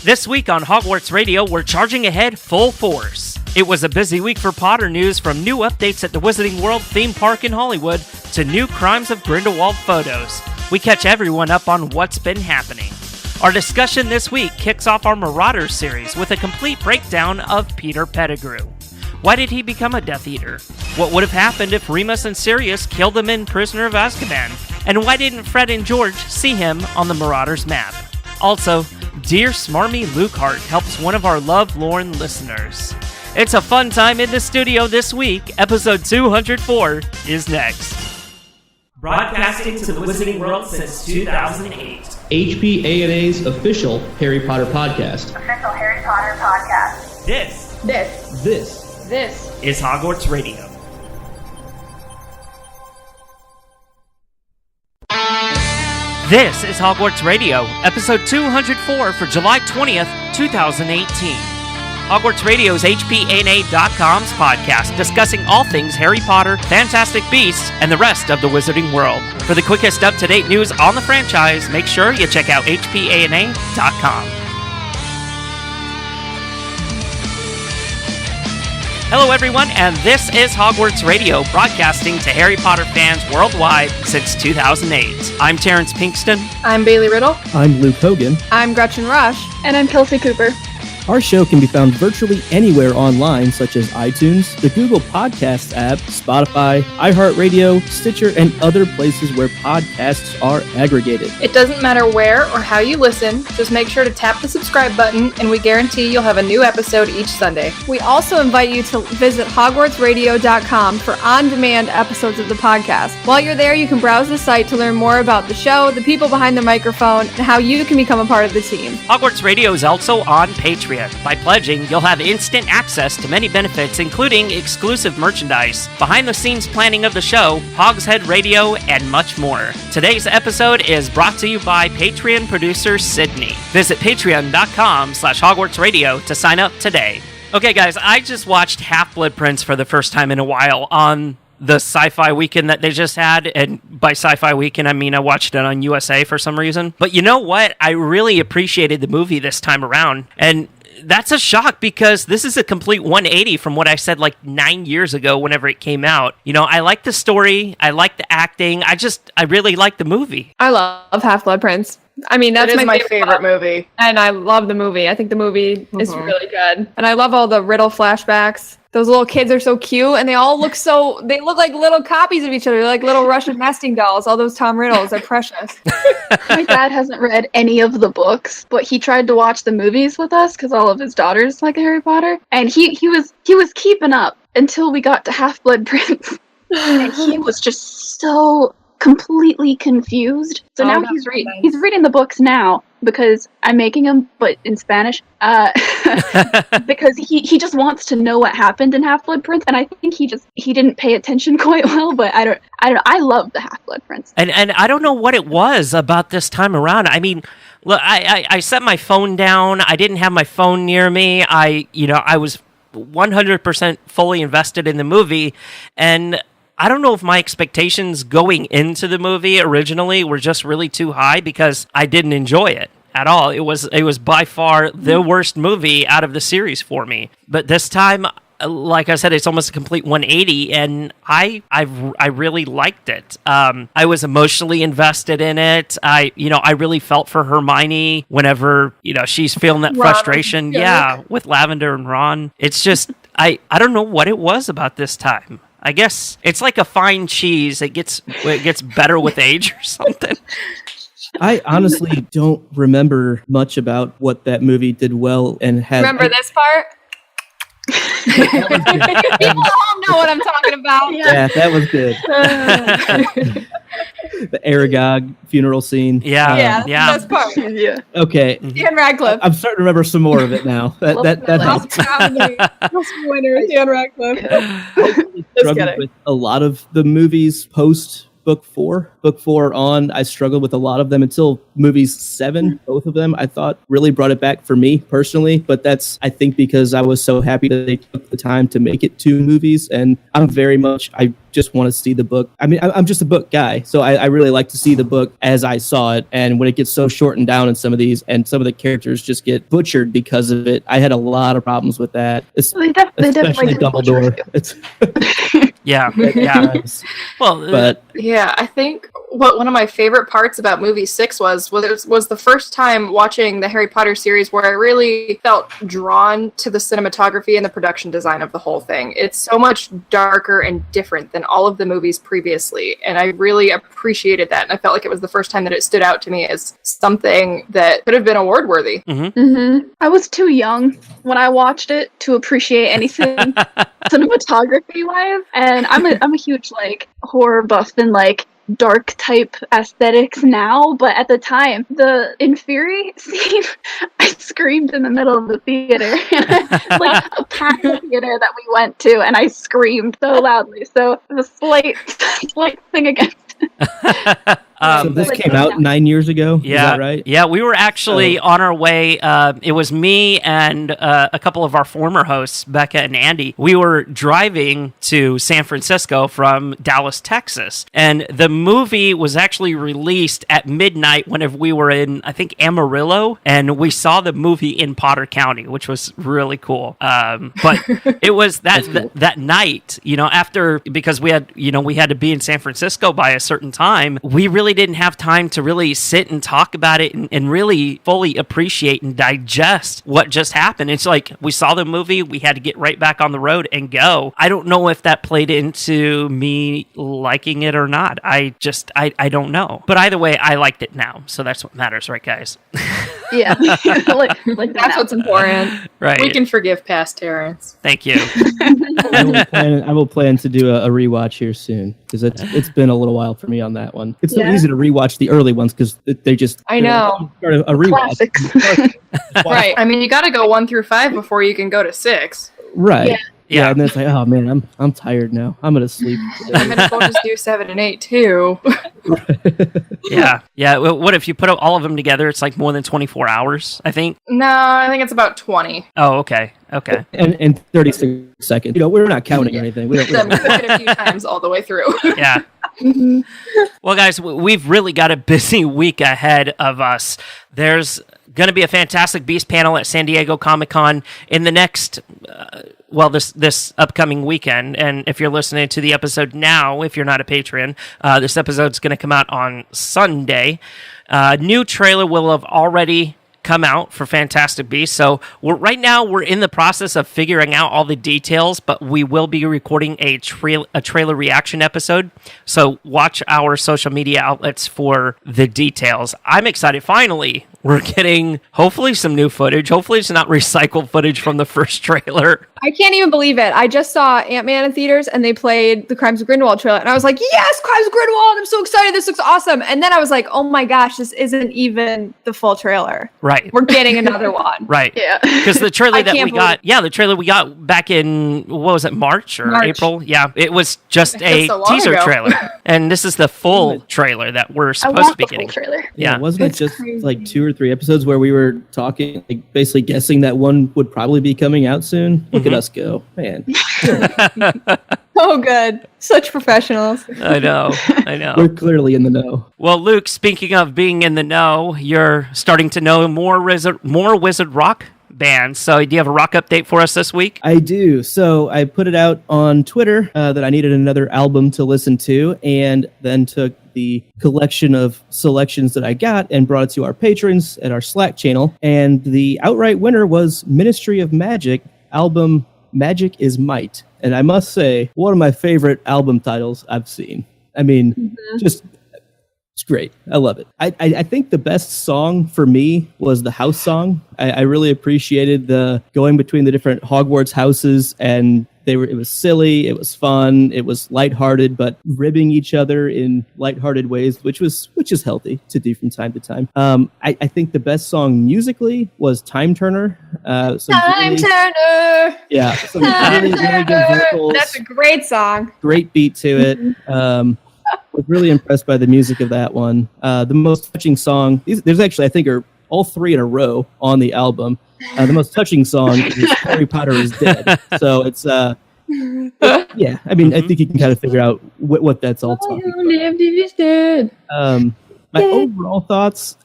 This week on Hogwarts Radio, we're charging ahead full force. It was a busy week for Potter news, from new updates at the Wizarding World theme park in Hollywood to new Crimes of Grindelwald photos. We catch everyone up on what's been happening. Our discussion this week kicks off our Marauders series with a complete breakdown of Peter Pettigrew. Why did he become a Death Eater? What would have happened if Remus and Sirius killed him in Prisoner of Azkaban? And why didn't Fred and George see him on the Marauders map? Also, Dear Smarmy Lukehart helps one of our love-lorn listeners. It's a fun time in the studio this week. Episode 204 is next. Broadcasting to the Wizarding World since 2008. HPA&A's official Harry Potter podcast. Official Harry Potter podcast. This is Hogwarts Radio. This is Hogwarts Radio, episode 204 for July 20th, 2018. Hogwarts Radio's HPA&A.com's podcast discussing all things Harry Potter, Fantastic Beasts, and the rest of the Wizarding World. For the quickest up-to-date news on the franchise, make sure you check out HPA&A.com. Hello everyone, and this is Hogwarts Radio, broadcasting to Harry Potter fans worldwide since 2008. I'm Terrence Pinkston. I'm Bailey Riddle. I'm Luke Hogan. I'm Gretchen Rush. And I'm Kelsey Cooper. Our show can be found virtually anywhere online, such as iTunes, the Google Podcasts app, Spotify, iHeartRadio, Stitcher, and other places where podcasts are aggregated. It doesn't matter where or how you listen, just make sure to tap the subscribe button, and we guarantee you'll have a new episode each Sunday. We also invite you to visit hogwartsradio.com for on-demand episodes of the podcast. While you're there, you can browse the site to learn more about the show, the people behind the microphone, and how you can become a part of the team. Hogwarts Radio is also on Patreon. By pledging, you'll have instant access to many benefits, including exclusive merchandise, behind-the-scenes planning of the show, Hogshead Radio, and much more. Today's episode is brought to you by Patreon producer Sydney. Visit patreon.com/HogwartsRadio to sign up today. Okay, guys, I just watched Half-Blood Prince for the first time in a while on the sci-fi weekend that they just had, and by sci-fi weekend I mean I watched it on USA for some reason. But you know what? I really appreciated the movie this time around, and that's a shock because this is a complete 180 from what I said like 9 years ago whenever it came out. You know, I like the story, I like the acting, I really like the movie. I love Half-Blood Prince. I mean, that's my favorite movie. And I love the movie. I think the movie is really good. And I love all the Riddle flashbacks. Those little kids are so cute, and they look like little copies of each other. They're like little Russian nesting dolls. All those Tom Riddles are precious. My dad hasn't read any of the books, but he tried to watch the movies with us because all of his daughters like Harry Potter. And he was keeping up until we got to Half-Blood Prince. And he was just so completely confused. So now he's reading the books now because I'm making him, but in Spanish, because he just wants to know what happened in Half-Blood Prince, and I think he didn't pay attention quite well. But I love the Half-Blood Prince, and I don't know what it was about this time around. I mean, look, I set my phone down. I didn't have my phone near me. I was 100% fully invested in the movie, and I don't know if my expectations going into the movie originally were just really too high because I didn't enjoy it at all. It was by far the worst movie out of the series for me. But this time, like I said, it's almost a complete 180, and I really liked it. I was emotionally invested in it. I really felt for Hermione whenever she's feeling that frustration. Yeah, with Lavender and Ron. It's just I don't know what it was about this time. I guess it's like a fine cheese. It gets better with age or something. I honestly don't remember much about what that movie did well and had. Remember this part? People all know what I'm talking about. Yeah, that was good. The Aragog funeral scene. Yeah. That's part. Yeah. Okay. Dan Radcliffe. I'm starting to remember some more of it now. That helps. Winner, Dan Radcliffe. Struggled with a lot of the movies post book 4. Book 4 on, I struggled with a lot of them until movies 7. Both of them, I thought, really brought it back for me personally. But that's, I think, because I was so happy that they took the time to make it 2 movies. And I just want to see the book. I mean, I'm just a book guy, so I really like to see the book as I saw it. And when it gets so shortened down in some of these, and some of the characters just get butchered because of it, I had a lot of problems with that. They definitely Dumbledore. It's Yeah. Well, but Yeah, I think what one of my favorite parts about movie 6 was the first time watching the Harry Potter series where I really felt drawn to the cinematography and the production design of the whole thing. It's so much darker and different than all of the movies previously, and I really appreciated that, and I felt like it was the first time that it stood out to me as something that could have been award worthy. I was too young when I watched it to appreciate anything cinematography wise, and I'm a huge like horror buff and like dark type aesthetics now, but at the time, in Fury scene, I screamed in the middle of the theater. Like a packed theater that we went to, and I screamed so loudly. So it was a slight thing against so this came out 9 years ago, yeah, is that right? Yeah, we were actually on our way. It was me and a couple of our former hosts, Becca and Andy. We were driving to San Francisco from Dallas, Texas, and the movie was actually released at midnight whenever we were in, I think, Amarillo, and we saw the movie in Potter County, which was really cool. But it was that night, after, because we had to be in San Francisco by a certain time, we really didn't have time to really sit and talk about it and really fully appreciate and digest what just happened. It's like we saw the movie, we had to get right back on the road and go. I don't know if that played into me liking it or not. I don't know. But either way, I liked it now, so that's what matters, right, guys? Yeah, like That's what's important. Right. We can forgive past Terrence. Thank you. I will plan to do a rewatch here soon, because it's been a little while for me on that one. It's so easy to rewatch the early ones because they just I know start a rewatch. Classics. right. I mean, you got to go 1 through 5 before you can go to 6. Right. Yeah. And then it's like, oh man, I'm tired now. I'm gonna sleep. I'm gonna go just do 7 and 8 too. Yeah. Well, what if you put all of them together? It's like more than 24 hours, I think. No, I think it's about 20. Oh, okay. And 36 seconds. We're not counting or anything. We don't. So we took it a few times all the way through. Yeah. Well, guys, we've really got a busy week ahead of us. There's going to be a Fantastic Beast panel at San Diego Comic-Con in the next, this upcoming weekend. And if you're listening to the episode now, if you're not a Patreon, this episode's going to come out on Sunday. New trailer will have already come out for Fantastic Beasts. So right now we're in the process of figuring out all the details, but we will be recording a trailer reaction episode. So watch our social media outlets for the details. I'm excited. Finally, we're getting hopefully some new footage. Hopefully it's not recycled footage from the first trailer. I can't even believe it. I just saw Ant-Man in theaters and they played the Crimes of Grindelwald trailer. And I was like, yes, Crimes of Grindelwald. I'm so excited. This looks awesome. And then I was like, oh my gosh, this isn't even the full trailer. Right. We're getting another one. Right. Yeah. Because the trailer the trailer we got back in, what was it, March or April? Yeah. It was just a teaser trailer. And this is the full trailer that we're supposed to be getting. Trailer. Yeah. Wasn't it just crazy. Like 2 or 3 episodes where we were talking, like basically guessing that one would probably be coming out soon? Look at us go, man. Oh, good. Such professionals. I know. We're clearly in the know. Well, Luke, speaking of being in the know, you're starting to know more Wizard Rock bands. So do you have a rock update for us this week? I do. So I put it out on Twitter that I needed another album to listen to, and then took the collection of selections that I got and brought it to our patrons at our Slack channel. And the outright winner was Ministry of Magic album Magic is Might. And I must say, one of my favorite album titles I've seen. I mean, just it's great. I love it. I think the best song for me was the house song. I really appreciated the going between the different Hogwarts houses, and it was silly, it was fun, it was lighthearted, but ribbing each other in lighthearted ways, which is healthy to do from time to time. I think the best song musically was Time Turner. Turner. Yeah, some really good vocals. That's a great song. Great beat to it. was really impressed by the music of that one. The most touching song, there's actually, I think, are all three in a row on the album. The most touching song is Harry Potter is Dead. So it's, yeah, I mean, I think you can kind of figure out what that's all talking about. My overall thoughts,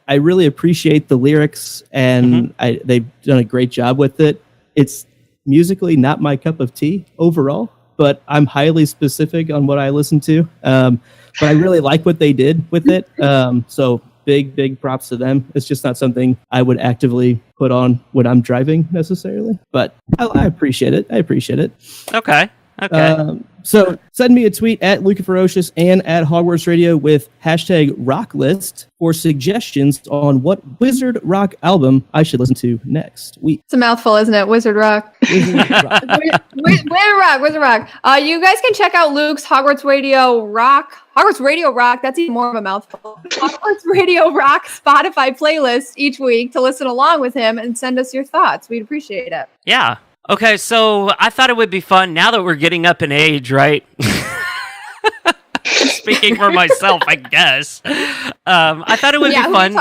I really appreciate the lyrics, and they've done a great job with it. It's musically not my cup of tea overall, but I'm highly specific on what I listen to. But I really like what they did with it. So big props to them. It's just not something I would actively put on when I'm driving necessarily, but I appreciate it. Okay. So send me a tweet at Luca Ferocious and at Hogwarts Radio with hashtag RockList for suggestions on what Wizard Rock album I should listen to next week. It's a mouthful, isn't it? Wizard Rock. Wizard Rock. You guys can check out Luke's Hogwarts Radio Rock. That's even more of a mouthful. Hogwarts Radio Rock Spotify playlist each week to listen along with him and send us your thoughts. We'd appreciate it. Yeah. Okay, so I thought it would be fun now that we're getting up in age, right? Speaking for myself, I guess. I thought it would be fun.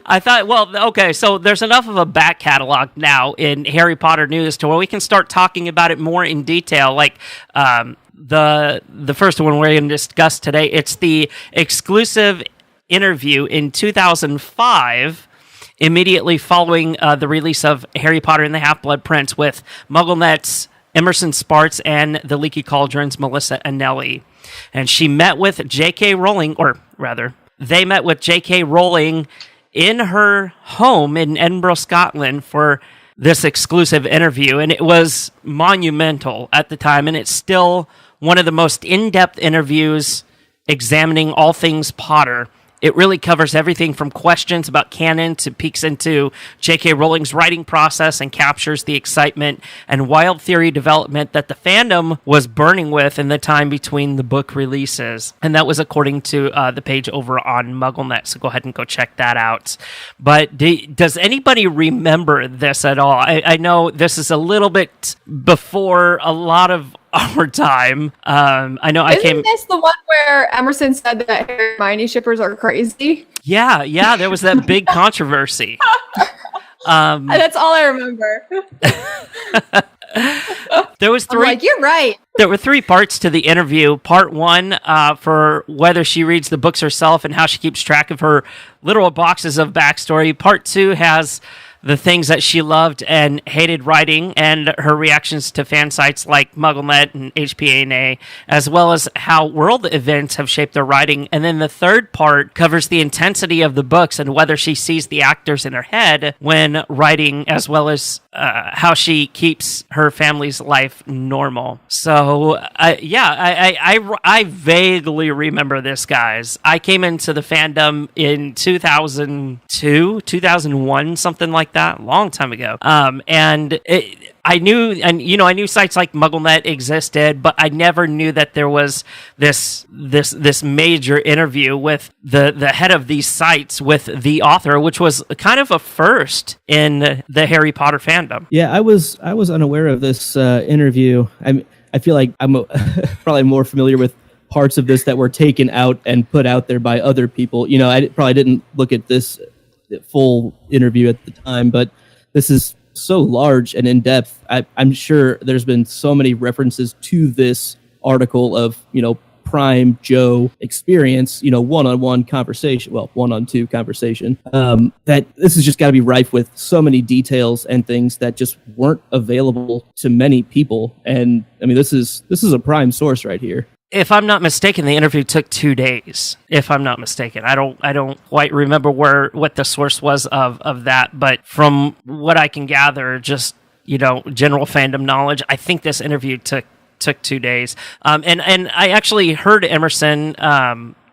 I thought, so there's enough of a back catalog now in Harry Potter news to where we can start talking about it more in detail. Like the first one we're going to discuss today, it's the exclusive interview in 2005. Immediately following the release of Harry Potter and the Half-Blood Prince with MuggleNet's Emerson Sparks and the Leaky Cauldron's Melissa Anelli. And she met with J.K. Rowling, or rather, they met with J.K. Rowling in her home in Edinburgh, Scotland for this exclusive interview. And it was monumental at the time, and it's still one of the most in-depth interviews examining all things Potter. It really covers everything from questions about canon to peeks into J.K. Rowling's writing process and captures the excitement and wild theory development that the fandom was burning with in the time between the book releases. And that was according to the page over on MuggleNet, so go ahead and go check that out. But does anybody remember this at all? I know this is a little bit before a lot of our time. I know Isn't this the one where Emerson said that Harry and Hermione shippers are crazy? Yeah, there was that big controversy. That's all I remember. There was three. You're right. There were 3 parts to the interview. Part 1 for whether she reads the books herself and how she keeps track of her literal boxes of backstory. Part 2 has the things that she loved and hated writing and her reactions to fan sites like MuggleNet and HPANA, as well as how world events have shaped their writing. And then the third part covers the intensity of the books and whether she sees the actors in her head when writing, as well as how she keeps her family's life normal. So, I vaguely remember this, guys. I came into the fandom in 2002, 2001, something like that, a long time ago. I knew sites like MuggleNet existed, but I never knew that there was this major interview with the head of these sites with the author, which was kind of a first in the Harry Potter fandom. Yeah, I was unaware of this interview. I feel like I'm probably more familiar with parts of this that were taken out and put out there by other people. I probably didn't look at this full interview at the time, but this is so large and in depth. I'm sure there's been so many references to this article of Prime Joe experience, one-on-one conversation, one-on-two conversation, that this has just got to be rife with so many details and things that just weren't available to many people. And I mean, this is a prime source right here. If I'm not mistaken, the interview took 2 days. If I'm not mistaken, I don't quite remember what the source was of that, but from what I can gather, just general fandom knowledge, I think this interview took 2 days. And I actually heard Emerson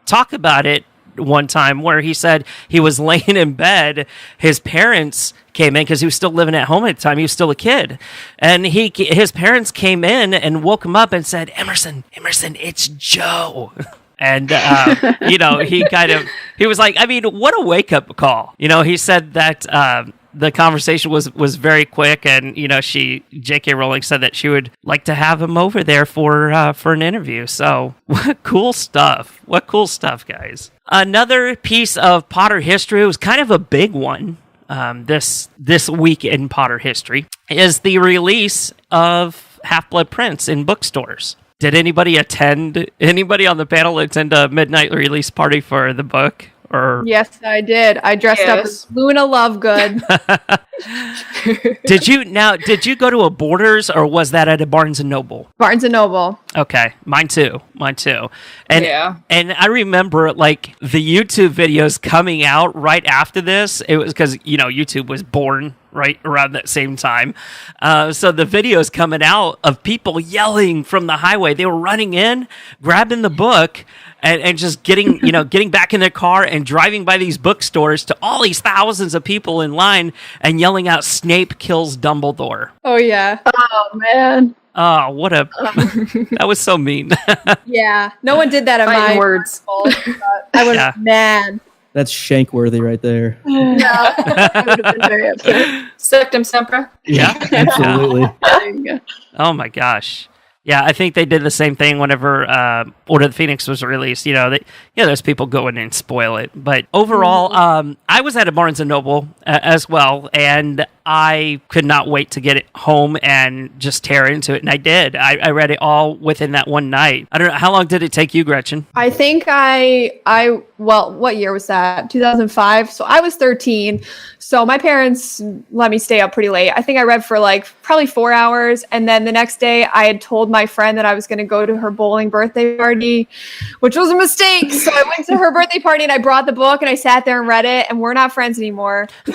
talk about it one time where he said he was laying in bed. His parents came in because he was still living at home at the time. He was still a kid. And his parents came in and woke him up and said, Emerson, it's Joe. And, he was like, I mean, what a wake up call. He said that the conversation was very quick, and J.K. Rowling said that she would like to have him over there for an interview. So what cool stuff! What cool stuff, guys! Another piece of Potter history was kind of a big one. This week in Potter history is the release of Half-Blood Prince in bookstores. Did anybody on the panel attend a midnight release party for the book? Or Yes, I did. I dressed up as Luna Lovegood. Did you go to a Borders, or was that at a Barnes & Noble? Barnes & Noble. Okay, mine too. And Yeah. and I remember like the YouTube videos coming out right after this. It was because YouTube was born right around that same time. So the videos coming out of people yelling from the highway. They were running in, grabbing the book, and just getting back in their car and driving by these bookstores to all these thousands of people in line and yelling out, "Snape kills Dumbledore." Oh, yeah. Oh, man. Oh, that was so mean. Yeah. No one did that in Fighting my words. I was Yeah. mad. That's Shankworthy right there. Yeah. I would have been very upset. Sectum Sempra. Yeah. Absolutely. There you go. Oh my gosh. Yeah, I think they did the same thing whenever Order of the Phoenix was released. There's people go in and spoil it. But overall, I was at a Barnes & Noble as well, and I could not wait to get it home and just tear into it. And I did. I read it all within that one night. I don't know. How long did it take you, Gretchen? I think what year was that? 2005. So I was 13. So my parents let me stay up pretty late. I think I read for probably 4 hours. And then the next day I had told my friend that I was going to go to her bowling birthday party, which was a mistake. So I went to her birthday party and I brought the book and I sat there and read it, and we're not friends anymore. So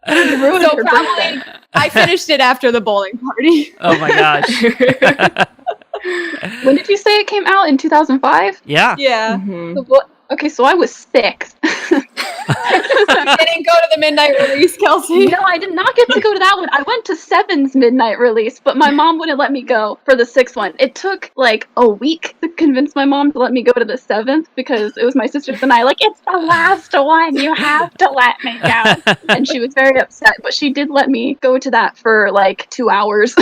probably I finished it after the bowling party. Oh my gosh. When did you say it came out? In 2005? Yeah. Yeah. Okay, so I was 6. You didn't go to the midnight release, Kelsey. No, I did not get to go to that one. I went to 7's midnight release, but my mom wouldn't let me go for the 6th one. It took a week to convince my mom to let me go to the 7th because it was my sisters and I. It's the last one. You have to let me go. And she was very upset, but she did let me go to that for 2 hours.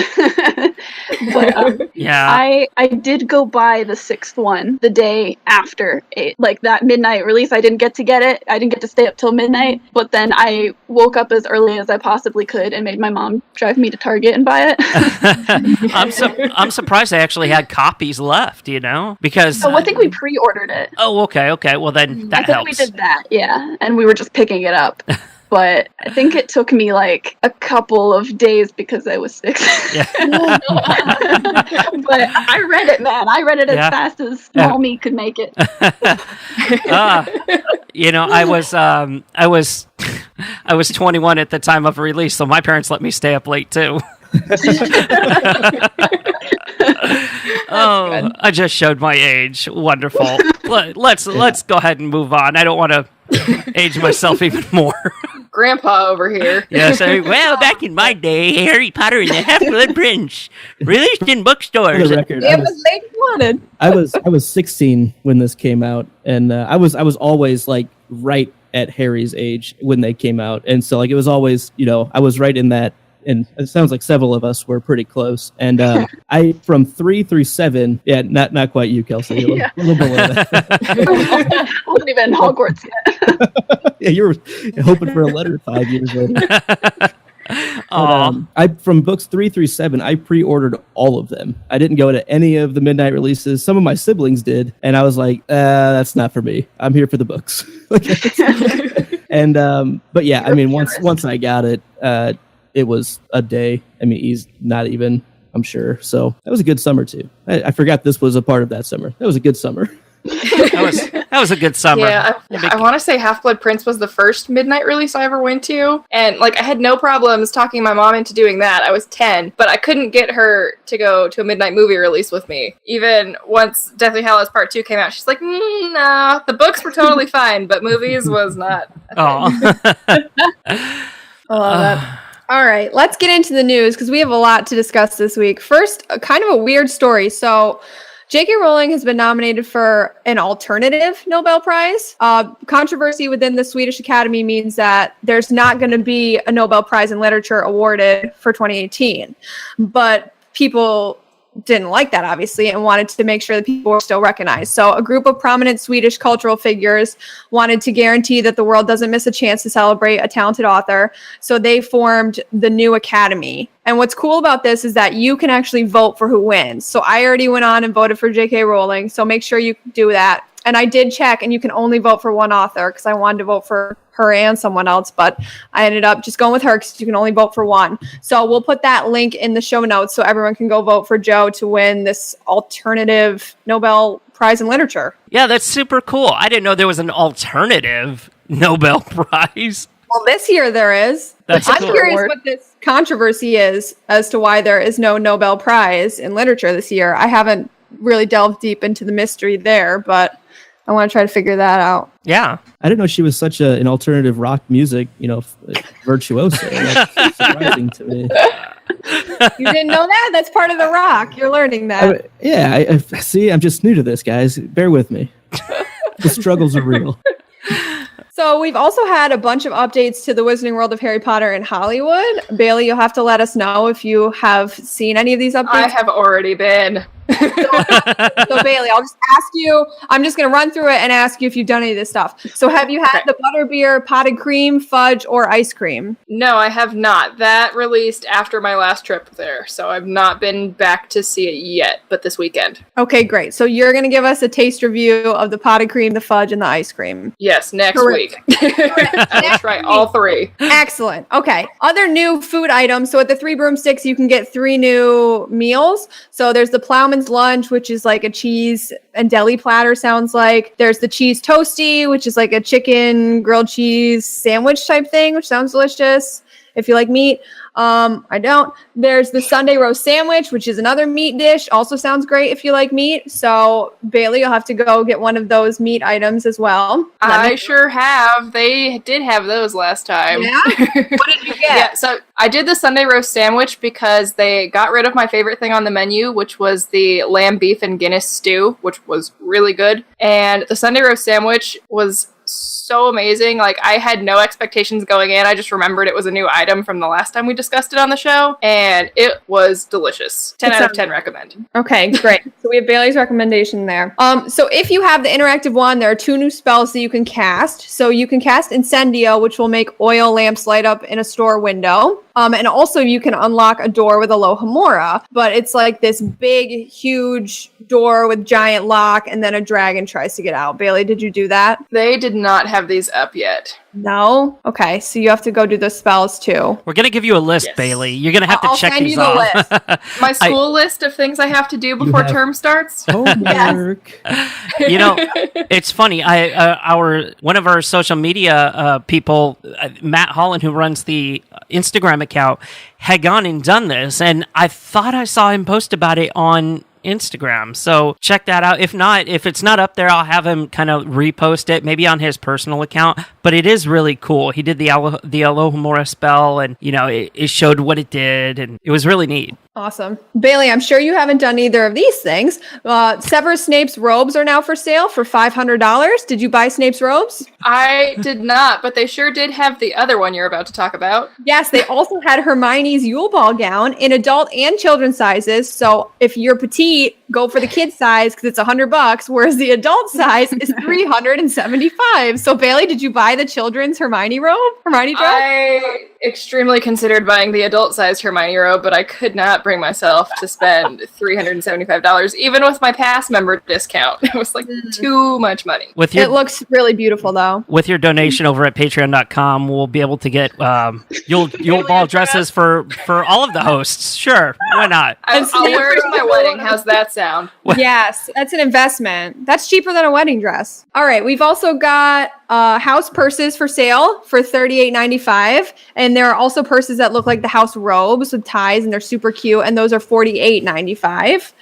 But Yeah. I did go buy the 6th one the day after it, that midnight release. I didn't get to get it. I didn't get to stay up till midnight, but then I woke up as early as I possibly could and made my mom drive me to Target and buy it. I'm surprised they actually had copies left, because I think we pre-ordered it. Oh, okay. Well, then that I think helps. we did that, yeah, and we were just picking it up. But I think it took me a couple of days because I was 6. Yeah. But I read it, man. I read it as fast as small me could make it. I was 21 at the time of release, so my parents let me stay up late too. Oh, I just showed my age. Wonderful. Let's go ahead and move on. I don't want to age myself even more. Grandpa over here. Yes, back in my day, Harry Potter and the Half-Blood Prince released in For bookstores. the record, It was late wanted. I was 16 when this came out, and I was always right at Harry's age when they came out, and so it was always I was right in that. And it sounds like several of us were pretty close. And I, from 3 through 7, not quite you, Kelsey, a little below that. I wasn't even in Hogwarts yet. Yeah, you were hoping for a letter 5 years later. But, from books 3 through 7, I pre-ordered all of them. I didn't go to any of the midnight releases. Some of my siblings did, and I was like, that's not for me. I'm here for the books. And but yeah, once I got it, it was a day. He's not even, I'm sure. So that was a good summer too. I forgot this was a part of that summer. That was a good summer. That was a good summer. Yeah, I want to say Half-Blood Prince was the first midnight release I ever went to. And, I had no problems talking my mom into doing that. I was 10, but I couldn't get her to go to a midnight movie release with me. Even once Deathly Hallows Part 2 came out, she's like, no, the books were totally fine, but movies was not. Oh. I love that. All right, let's get into the news because we have a lot to discuss this week. First, kind of a weird story. So, J.K. Rowling has been nominated for an alternative Nobel Prize. Controversy within the Swedish Academy means that there's not going to be a Nobel Prize in Literature awarded for 2018. But people didn't like that, obviously, and wanted to make sure that people were still recognized. So a group of prominent Swedish cultural figures wanted to guarantee that the world doesn't miss a chance to celebrate a talented author. So they formed the new Academy. And what's cool about this is that you can actually vote for who wins. So I already went on and voted for J.K. Rowling. So make sure you do that. And I did check, and you can only vote for one author because I wanted to vote for her and someone else, but I ended up just going with her because you can only vote for one. So we'll put that link in the show notes so everyone can go vote for Joe to win this alternative Nobel Prize in Literature. Yeah, that's super cool. I didn't know there was an alternative Nobel Prize. Well, this year there is. That's I'm cool. curious what this controversy is as to why there is no Nobel Prize in Literature this year. I haven't really delved deep into the mystery there, but I want to try to figure that out. Yeah. I didn't know she was such an alternative rock music, virtuoso. That's surprising to me. You didn't know that? That's part of the rock. You're learning that. I see. I'm just new to this, guys. Bear with me. The struggles are real. So we've also had a bunch of updates to the Wizarding World of Harry Potter in Hollywood. Bailey, you'll have to let us know if you have seen any of these updates. I have already been. So Bailey, I'll just ask you, I'm just going to run through it and ask you if you've done any of this stuff. So have you had the butterbeer, potted cream, fudge, or ice cream? No, I have not. That released after my last trip there, so I've not been back to see it yet, but this weekend. Okay, great. So you're going to give us a taste review of the potted cream, the fudge, and the ice cream. Yes, next week. I'll try all three. Excellent. Okay. Other new food items. So at the Three Broomsticks, you can get 3 new meals. So there's the Plowman's Lunch, which is like a cheese and deli platter, sounds like. There's the Cheese Toasty, which is like a chicken grilled cheese sandwich type thing, which sounds delicious if you like meat. I don't. There's the Sunday roast sandwich, which is another meat dish. Also sounds great if you like meat. So Bailey, you'll have to go get one of those meat items as well. I sure have. They did have those last time. Yeah? What did you get? Yeah, so I did the Sunday roast sandwich because they got rid of my favorite thing on the menu, which was the lamb, beef, and Guinness stew, which was really good. And the Sunday roast sandwich was so amazing. Like, I had no expectations going in. I just remembered it was a new item from the last time we discussed it on the show, and it was delicious. 10 out of 10 recommend. Okay, great. So we have Bailey's recommendation there. So if you have the interactive one, there are 2 new spells that you can cast. So you can cast Incendio, which will make oil lamps light up in a store window. And also you can unlock a door with Alohomora, but it's like this big, huge door with giant lock, and then a dragon tries to get out. Bailey, did you do that? They did not have these up yet. No? Okay, so you have to go do the spells too. We're going to give you a list, Yes. Bailey. You're going to have to I'll check send these you the off. list. My school list of things I have to do before have- term starts. Homework. It's funny. One of our social media people, Matt Holland, who runs the Instagram account, had gone and done this, and I thought I saw him post about it on Instagram. So check that out. If it's not up there, I'll have him kind of repost it, maybe on his personal account. But it is really cool. He did the Alohomora spell, and it showed what it did, and it was really neat. Awesome. Bailey, I'm sure you haven't done either of these things. Severus Snape's robes are now for sale for $500. Did you buy Snape's robes? I did not, but they sure did have the other one you're about to talk about. Yes, they also had Hermione's Yule Ball gown in adult and children's sizes. So if you're petite, go for the kid size because it's $100, whereas the adult size is $375. So Bailey, did you buy the children's Hermione dress? I extremely considered buying the adult-sized Hermione robe, but I could not bring myself to spend $375, even with my pass member discount. It was like too much money. It looks really beautiful, though. With your donation over at patreon.com, we'll be able to get Yule Ball dresses for all of the hosts. Sure, why not? I'll wear it to my wedding. How's that sound? Yes, that's an investment. That's cheaper than a wedding dress. All right, we've also got house purses for sale for $38.95, and there are also purses that look like the house robes with ties, and they're super cute, and those are $48.95.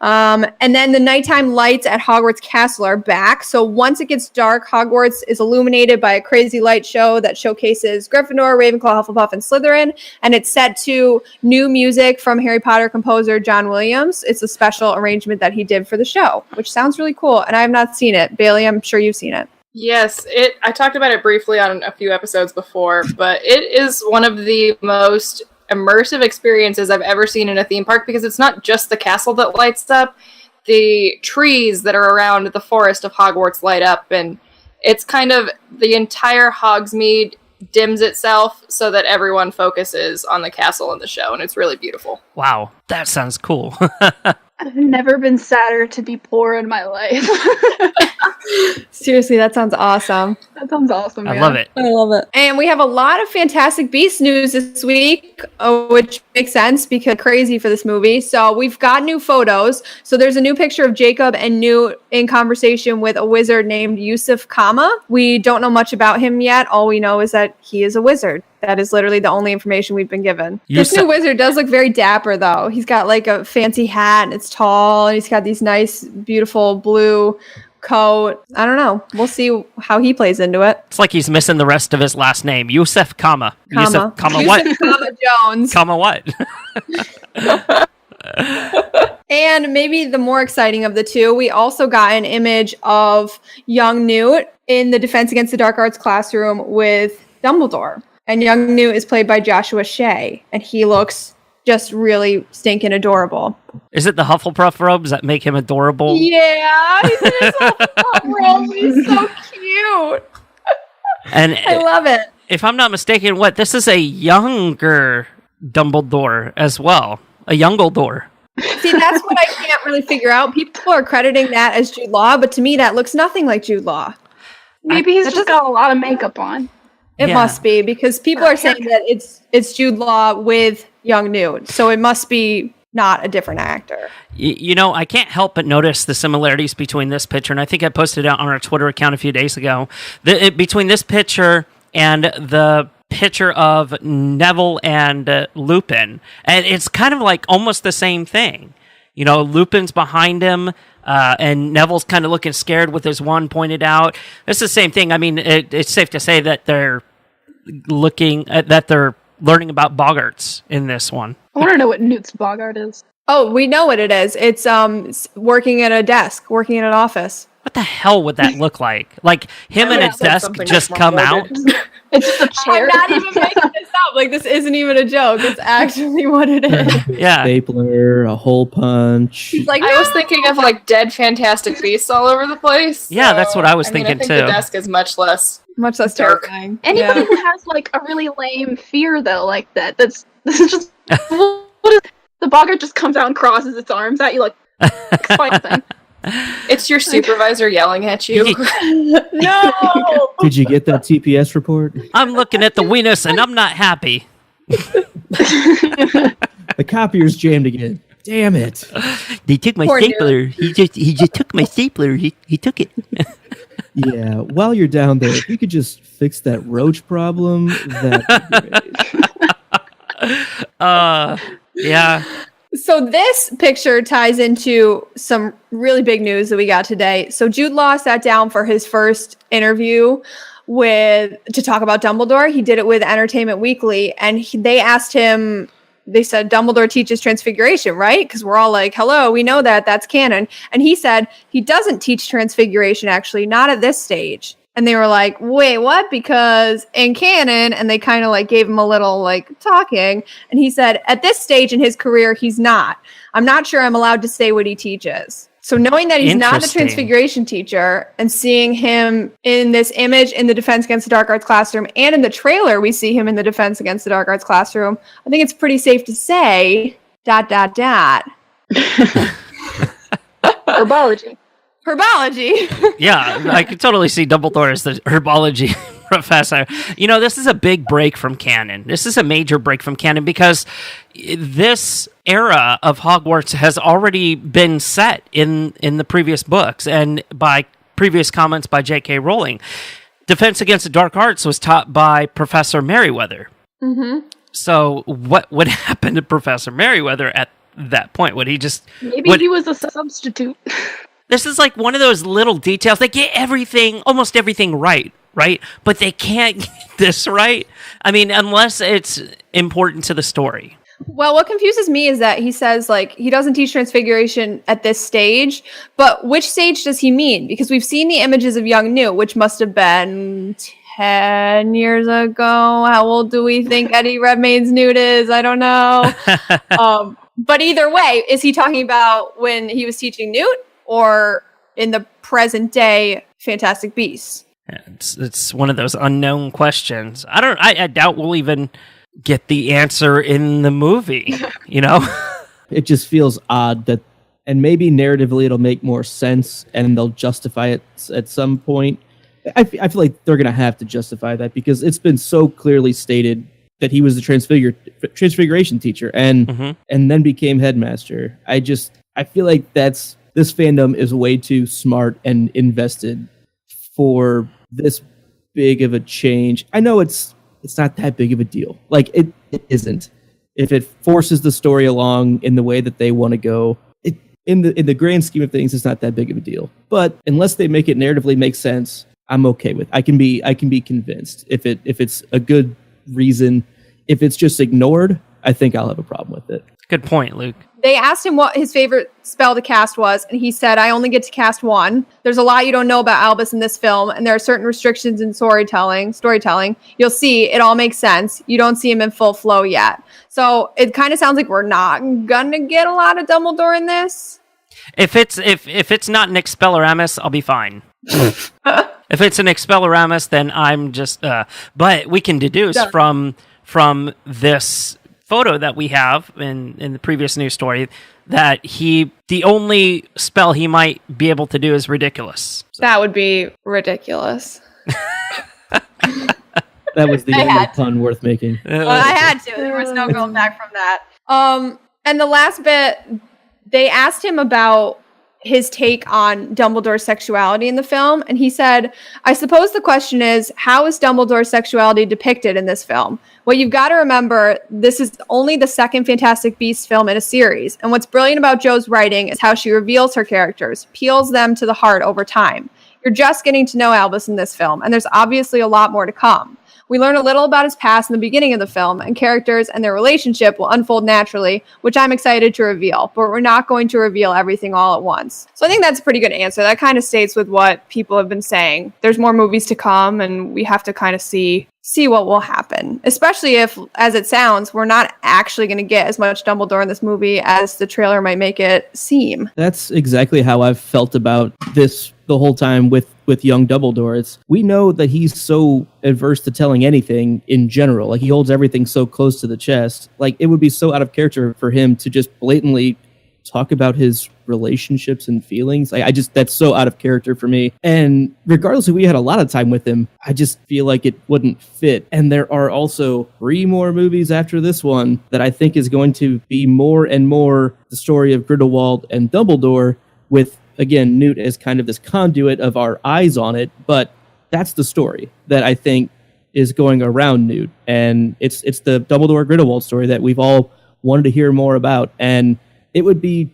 And then the nighttime lights at Hogwarts Castle are back. So once it gets dark, Hogwarts is illuminated by a crazy light show that showcases Gryffindor, Ravenclaw, Hufflepuff, and Slytherin. And it's set to new music from Harry Potter composer John Williams. It's a special arrangement that he did for the show, which sounds really cool. And I have not seen it. Bailey, I'm sure you've seen it. Yes, I talked about it briefly on a few episodes before, but it is one of the most immersive experiences I've ever seen in a theme park, because it's not just the castle that lights up. The trees that are around the forest of Hogwarts light up, and it's kind of the entire Hogsmeade dims itself so that everyone focuses on the castle and the show, and it's really beautiful. Wow, that sounds cool. I've never been sadder to be poor in my life. Seriously, that sounds awesome. That sounds awesome. I love it. I love it. And we have a lot of Fantastic Beasts news this week, which makes sense because crazy for this movie. So we've got new photos. So there's a new picture of Jacob and Newt in conversation with a wizard named Yusuf Kama. We don't know much about him yet. All we know is that he is a wizard. That is literally the only information we've been given. This new wizard does look very dapper, though. He's got like a fancy hat, and it's tall, and he's got these nice, beautiful blue coat. I don't know. We'll see how he plays into it. It's like he's missing the rest of his last name. Yusuf Kama. Yusuf Kama what? Yusuf Kama Jones. Kama what? And maybe the more exciting of the two, we also got an image of young Newt in the Defense Against the Dark Arts classroom with Dumbledore. And young Newt is played by Joshua Shea, and he looks just really stinking adorable. Is it the Hufflepuff robes that make him adorable? Yeah, he's in his Hufflepuff robe. He's so cute. And I love it. If I'm not mistaken, this is a younger Dumbledore as well. A Youngledore. See, that's what I can't really figure out. People are crediting that as Jude Law, but to me that looks nothing like Jude Law. Maybe he's just got a lot of makeup on. It must be, because people are saying that it's Jude Law with young Newt, so it must be not a different actor. You know, I can't help but notice the similarities between this picture, and I think I posted it on our Twitter account a few days ago. Between this picture and the picture of Neville and Lupin, and it's kind of like almost the same thing. You know, Lupin's behind him, and Neville's kind of looking scared with his wand pointed out. It's the same thing. I mean, it's safe to say that they're learning about Boggarts in this one. I want to know what Newt's Boggart is. Oh, we know what it is. It's working at a desk, working in an office. What the hell would that look like? Like him and his desk just come out? It's just a chair. I'm not even making this up. Like, this isn't even a joke. It's actually what it is. Yeah. Stapler, a hole punch. Like, I was thinking of like dead Fantastic Beasts all over the place. Yeah, that's what I was thinking I think too. The desk is much less terrifying. Anybody who has like a really lame fear though, like that, this is just what is the Boggart just comes out and crosses its arms at you like explain the thing. It's your supervisor yelling at you. No! Did you get that TPS report? I'm looking at the Weenus and I'm not happy. The copier's jammed again. Damn it. They took my stapler. He just took my stapler. He took it. Yeah, while you're down there, if you could just fix that roach problem, that'd be great. Yeah. So this picture ties into some really big news that we got today. So Jude Law sat down for his first interview to talk about Dumbledore. He did it with Entertainment Weekly, and they asked him, they said, Dumbledore teaches Transfiguration, right? Because we're all like, hello, we know that's canon. And he said, he doesn't teach Transfiguration, actually, not at this stage. And they were like, wait, what? Because in canon, and they kind of like gave him a little like talking. And he said, at this stage in his career, he's not. I'm not sure I'm allowed to say what he teaches. So knowing that he's not the Transfiguration teacher and seeing him in this image in the Defense Against the Dark Arts classroom and in the trailer, we see him in the Defense Against the Dark Arts classroom. I think it's pretty safe to say, ... Herbology. Yeah, I could totally see Dumbledore as the herbology professor. You know, this is a big break from canon. This is a major break from canon because this era of Hogwarts has already been set in the previous books and by previous comments by J.K. Rowling. Defense Against the Dark Arts was taught by Professor Merriweather. Mm-hmm. So what would happen to Professor Merriweather at that point? Would he just... Maybe he was a substitute. This is like one of those little details. They get almost everything right? But they can't get this right. I mean, unless it's important to the story. Well, what confuses me is that he says, like, he doesn't teach Transfiguration at this stage, but which stage does he mean? Because we've seen the images of young Newt, which must have been 10 years ago. How old do we think Eddie Redmayne's Newt is? I don't know. But either way, is he talking about when he was teaching Newt or in the present day Fantastic Beasts? It's one of those unknown questions. I doubt we'll even get the answer in the movie, It just feels odd that, and maybe narratively it'll make more sense and they'll justify it at some point. I feel like they're going to have to justify that because it's been so clearly stated that he was the Transfiguration teacher and then became headmaster. I feel like this fandom is way too smart and invested for this big of a change. I know it's not that big of a deal. Like it isn't. If it forces the story along in the way that they want to go, in the grand scheme of things, it's not that big of a deal. But unless they make it narratively make sense, I'm okay with. I can be convinced if it's a good reason. If it's just ignored, I think I'll have a problem with it. Good point, Luke. They asked him what his favorite spell to cast was, and he said, I only get to cast one. There's a lot you don't know about Albus in this film, and there are certain restrictions in storytelling. You'll see, it all makes sense. You don't see him in full flow yet. So it kind of sounds like we're not gonna get a lot of Dumbledore in this. If it's not an Expelliarmus, I'll be fine. If it's an Expelliarmus, then I'm just... but we can deduce from this photo that we have in the previous news story that the only spell he might be able to do is ridiculous. So. That would be ridiculous. That was the only pun worth making. Well, I had to. There was no going back from that. And the last bit, they asked him about his take on Dumbledore's sexuality in the film, and he said, I suppose the question is, how is Dumbledore's sexuality depicted in this film? Well, you've got to remember, this is only the second Fantastic Beasts film in a series, and what's brilliant about Jo's writing is how she reveals her characters, peels them to the heart over time. You're just getting to know Albus in this film, and there's obviously a lot more to come. We learn a little about his past in the beginning of the film, and characters and their relationship will unfold naturally, which I'm excited to reveal, but we're not going to reveal everything all at once. So I think that's a pretty good answer. That kind of states with what people have been saying. There's more movies to come, and we have to kind of see what will happen, especially if, as it sounds, we're not actually going to get as much Dumbledore in this movie as the trailer might make it seem. That's exactly how I've felt about this the whole time with young Dumbledore. We know that he's so adverse to telling anything in general. Like, he holds everything so close to the chest. Like, it would be so out of character for him to just blatantly talk about his relationships and feelings. That's so out of character for me. And regardless if we had a lot of time with him, I just feel like it wouldn't fit. And there are also 3 more movies after this one that I think is going to be more and more the story of Grindelwald and Dumbledore, with, again, Newt as kind of this conduit of our eyes on it. But that's the story that I think is going around Newt. And it's the Dumbledore Grindelwald story that we've all wanted to hear more about. And it would be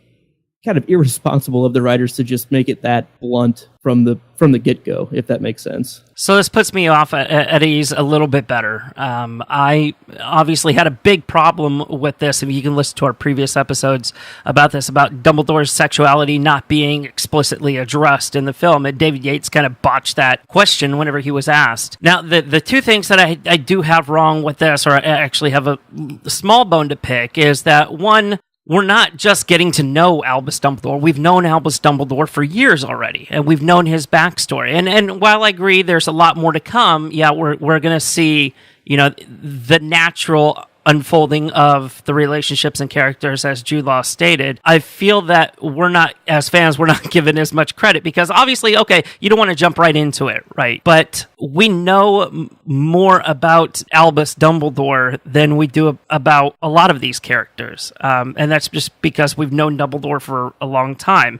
kind of irresponsible of the writers to just make it that blunt from the get-go, if that makes sense. So this puts me off at ease a little bit better. I obviously had a big problem with this, and you can listen to our previous episodes about this, about Dumbledore's sexuality not being explicitly addressed in the film, and David Yates kind of botched that question whenever he was asked. Now, the 2 things that I do have wrong with this, or I actually have a small bone to pick, is that, one, we're not just getting to know Albus Dumbledore. We've known Albus Dumbledore for years already, and we've known his backstory. And while I agree there's a lot more to come, yeah, we're going to see, the natural unfolding of the relationships and characters, as Jude Law stated. I feel that we're not, as fans, we're not given as much credit because obviously, okay, you don't want to jump right into it, right? But we know more about Albus Dumbledore than we do about a lot of these characters. And that's just because we've known Dumbledore for a long time.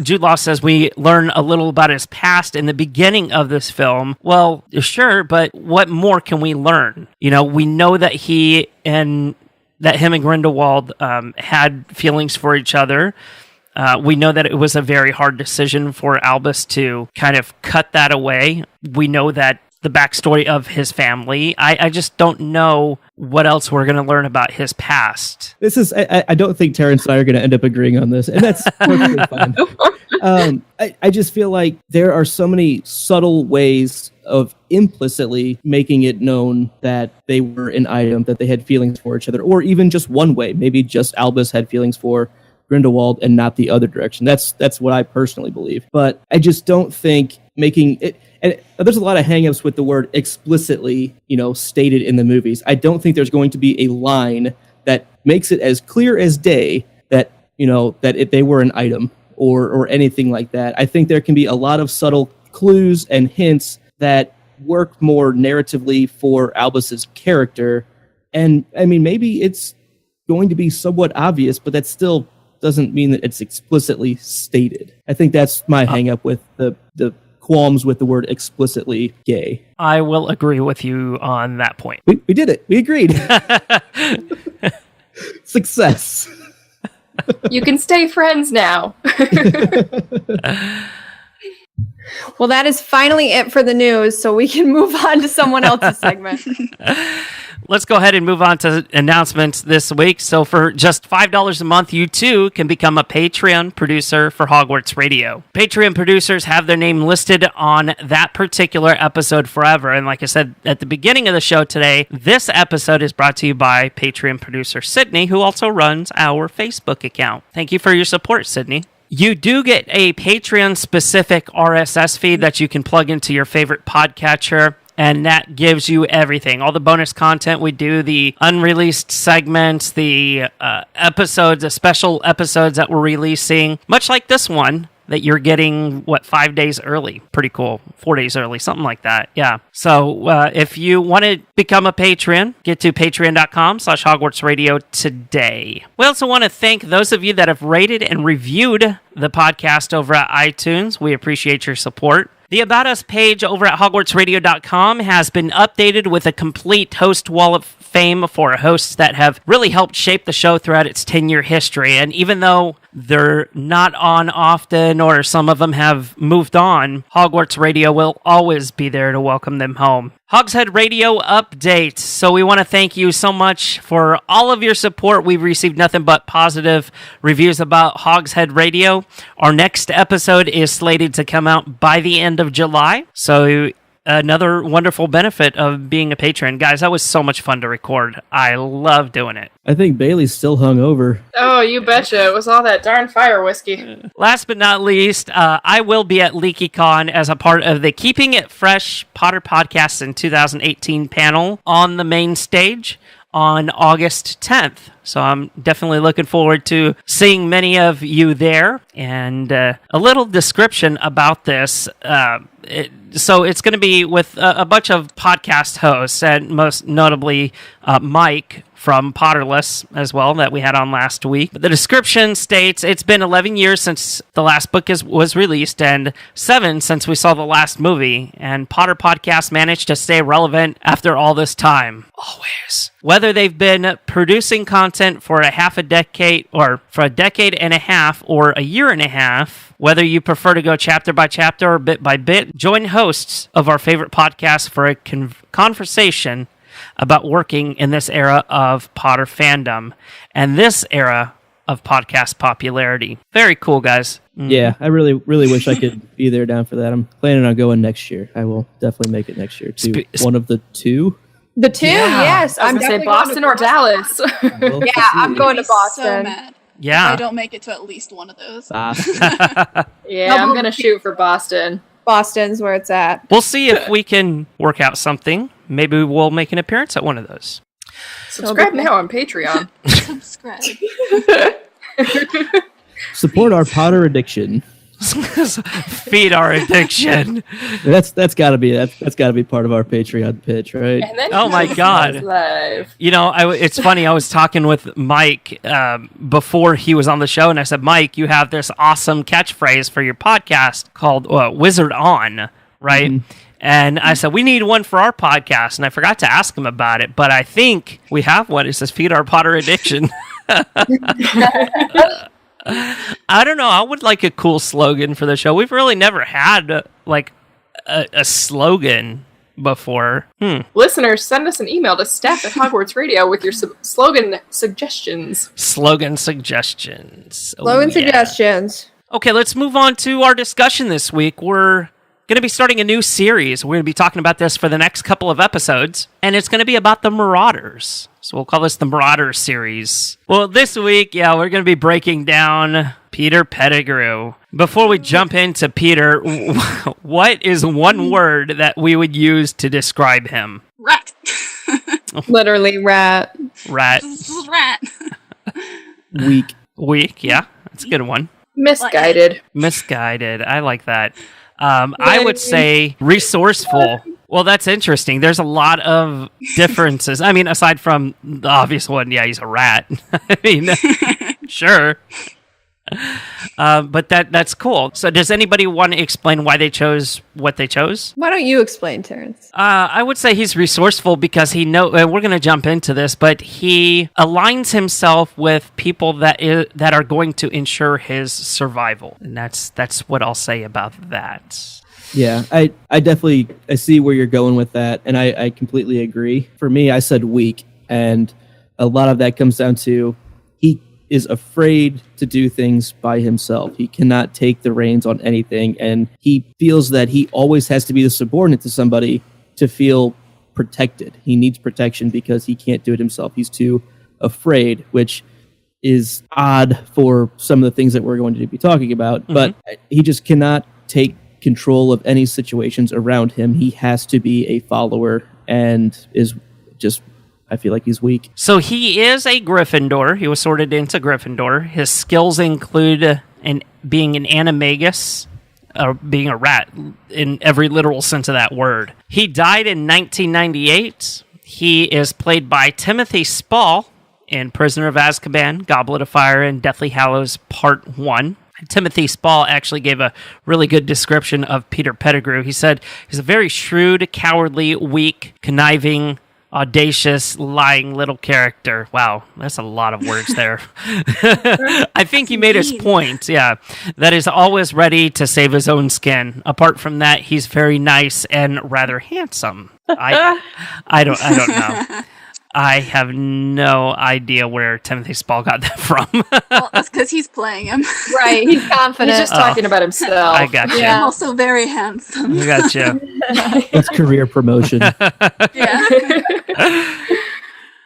Jude Law says we learn a little about his past in the beginning of this film. Well, sure, but what more can we learn? We know that he and that him and Grindelwald had feelings for each other. We know that it was a very hard decision for Albus to kind of cut that away. We know that the backstory of his family. I just don't know what else we're going to learn about his past. I don't think Terrence and I are going to end up agreeing on this, and that's perfectly fine. I just feel like there are so many subtle ways of implicitly making it known that they were an item, that they had feelings for each other, or even just one way. Maybe just Albus had feelings for Grindelwald and not the other direction. That's what I personally believe. But I just don't think making it... And there's a lot of hangups with the word explicitly, stated in the movies. I don't think there's going to be a line that makes it as clear as day that, that they were an item or anything like that. I think there can be a lot of subtle clues and hints that work more narratively for Albus's character. And I mean, maybe it's going to be somewhat obvious, but that still doesn't mean that it's explicitly stated. I think that's my hang up with the qualms with the word explicitly gay. I will agree with you on that point. We did it. We agreed. Success. You can stay friends now. Well, that is finally it for the news, so we can move on to someone else's segment. Let's go ahead and move on to announcements this week. So for just $5 a month, you too can become a Patreon producer for Hogwarts Radio. Patreon producers have their name listed on that particular episode forever. And like I said at the beginning of the show today, this episode is brought to you by Patreon producer Sydney, who also runs our Facebook account. Thank you for your support, Sydney. You do get a Patreon-specific RSS feed that you can plug into your favorite podcatcher, and that gives you everything. All the bonus content we do, the unreleased segments, the episodes, the special episodes that we're releasing, much like this one that you're getting, 5 days early? Pretty cool. 4 days early, something like that. Yeah. So if you want to become a patron, get to patreon.com/Hogwarts Radio today. We also want to thank those of you that have rated and reviewed the podcast over at iTunes. We appreciate your support. The About Us page over at HogwartsRadio.com has been updated with a complete host wall of fame for hosts that have really helped shape the show throughout its 10-year history. And even though they're not on often or some of them have moved on, Hogwarts Radio will always be there to welcome them home. Hogshead Radio update. So we want to thank you so much for all of your support. We've received nothing but positive reviews about Hogshead Radio. Our next episode is slated to come out by the end of July. So another wonderful benefit of being a patron. Guys, that was so much fun to record. I love doing it. I think Bailey's still hungover. Oh, you betcha. It was all that darn fire whiskey. Last but not least, I will be at LeakyCon as a part of the Keeping It Fresh Potter Podcasts in 2018 panel on the main stage on August 10th. So I'm definitely looking forward to seeing many of you there. And a little description about this. So it's going to be with a bunch of podcast hosts, and most notably Mike from Potterless as well, that we had on last week. But the description states, it's been 11 years since the last book was released and 7 since we saw the last movie, and Potter Podcasts managed to stay relevant after all this time. Always. Whether they've been producing content for a half a decade, or for a decade and a half, or a year and a half, whether you prefer to go chapter by chapter or bit by bit, join hosts of our favorite podcast for a conversation about working in this era of Potter fandom and this era of podcast popularity. Very cool, guys. Yeah, I really wish I could be there down for that. I'm planning on going next year. I will definitely make it next year to one of the two. The two, yes. I'm definitely Boston or Dallas. Yeah, I'm going to Boston. So mad. Yeah. If I don't make it to at least one of those. Yeah, I'm going to shoot for Boston. Boston's where it's at. We'll see if we can work out something. Maybe we'll make an appearance at one of those. Subscribe now on Patreon. Subscribe. Support our Potter addiction. Feed our addiction. That's got to be part of our Patreon pitch, right? And then Oh my God. Live. You know, it's funny. I was talking with Mike before he was on the show, and I said, Mike, you have this awesome catchphrase for your podcast called Wizard On, right? Mm-hmm. And I said, we need one for our podcast. And I forgot to ask him about it, but I think we have one. It says Feed Our Potter Addiction. I don't know. I would like a cool slogan for the show. We've really never had like a slogan before. Listeners, send us an email to staff at Hogwarts Radio with your slogan suggestions. Slogan suggestions. Slogan suggestions. Okay, let's move on to our discussion this week. We're going to be starting a new series. We're going to be talking about this for the next couple of episodes, and it's going to be about the Marauders. So we'll call this the Marauders series. Well, this week, we're going to be breaking down Peter Pettigrew. Before we jump into Peter, what is one word that we would use to describe him? Rat. Literally rat. Rat. This is rat. Weak. Weak, yeah. That's a good one. Misguided. Misguided. I like that. I would say resourceful. Well, that's interesting. There's a lot of differences. I mean, aside from the obvious one, he's a rat. I mean, sure. But that's cool. So does anybody want to explain why they chose what they chose? Why don't you explain, Terrence? I would say he's resourceful because we're going to jump into this, but he aligns himself with people that are going to ensure his survival. And that's what I'll say about that. Yeah, I definitely I see where you're going with that, and I completely agree. For me, I said weak, and a lot of that comes down to he is afraid to do things by himself. He cannot take the reins on anything, and he feels that he always has to be the subordinate to somebody to feel protected. He needs protection because he can't do it himself. He's too afraid, which is odd for some of the things that we're going to be talking about, but he just cannot take control of any situations around him. He has to be a follower and is just, I feel like he's weak. So he is a Gryffindor. He was sorted into Gryffindor. His skills include being an animagus, being a rat in every literal sense of that word. He died in 1998. He is played by Timothy Spall in Prisoner of Azkaban, Goblet of Fire, and Deathly Hallows Part 1. Timothy Spall actually gave a really good description of Peter Pettigrew. He said he's a very shrewd, cowardly, weak, conniving, audacious, lying little character. Wow, that's a lot of words there. I think he made his point, that is always ready to save his own skin. Apart from that, he's very nice and rather handsome. I don't know. I have no idea where Timothy Spall got that from. Well, that's because he's playing him. Right, he's confident. He's just talking about himself. I got you. I'm also very handsome. I got you. That's career promotion. Yeah.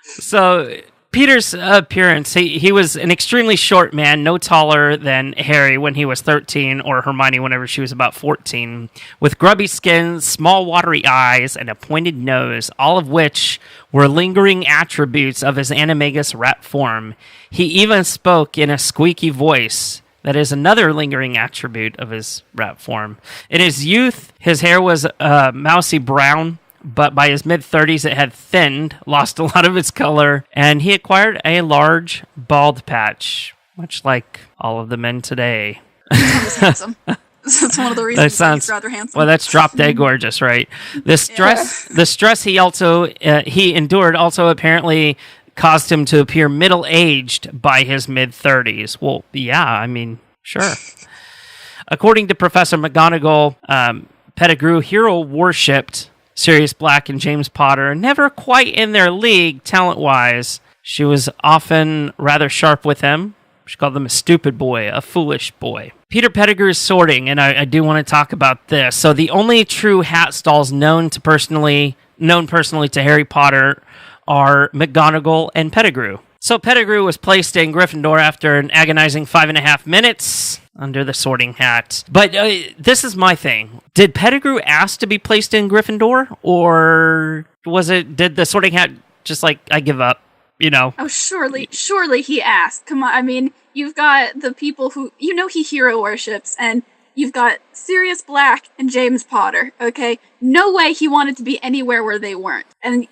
So Peter's appearance, he was an extremely short man, no taller than Harry when he was 13 or Hermione whenever she was about 14, with grubby skin, small watery eyes, and a pointed nose, all of which were lingering attributes of his animagus rat form. He even spoke in a squeaky voice. That is another lingering attribute of his rat form. In his youth, his hair was mousy brown, but by his mid-30s it had thinned, lost a lot of its color, and he acquired a large bald patch, much like all of the men today. He's handsome. That's one of the reasons he's rather handsome. Well, that's drop dead gorgeous, right? The stress he endured also apparently caused him to appear middle-aged by his mid-30s. Well, yeah, I mean, sure. According to Professor McGonagall, Pettigrew hero-worshipped Sirius Black and James Potter, never quite in their league talent-wise. She was often rather sharp with him. She called him a stupid boy, a foolish boy. Peter Pettigrew's sorting, and I do want to talk about this. So the only true hat stalls known personally to Harry Potter are McGonagall and Pettigrew. So Pettigrew was placed in Gryffindor after an agonizing 5.5 minutes under the sorting hat. But this is my thing. Did Pettigrew ask to be placed in Gryffindor? Or did the sorting hat just like, I give up, you know? Oh, surely he asked. Come on, I mean, you've got the people who, he hero worships, and you've got Sirius Black and James Potter, okay? No way he wanted to be anywhere where they weren't. And,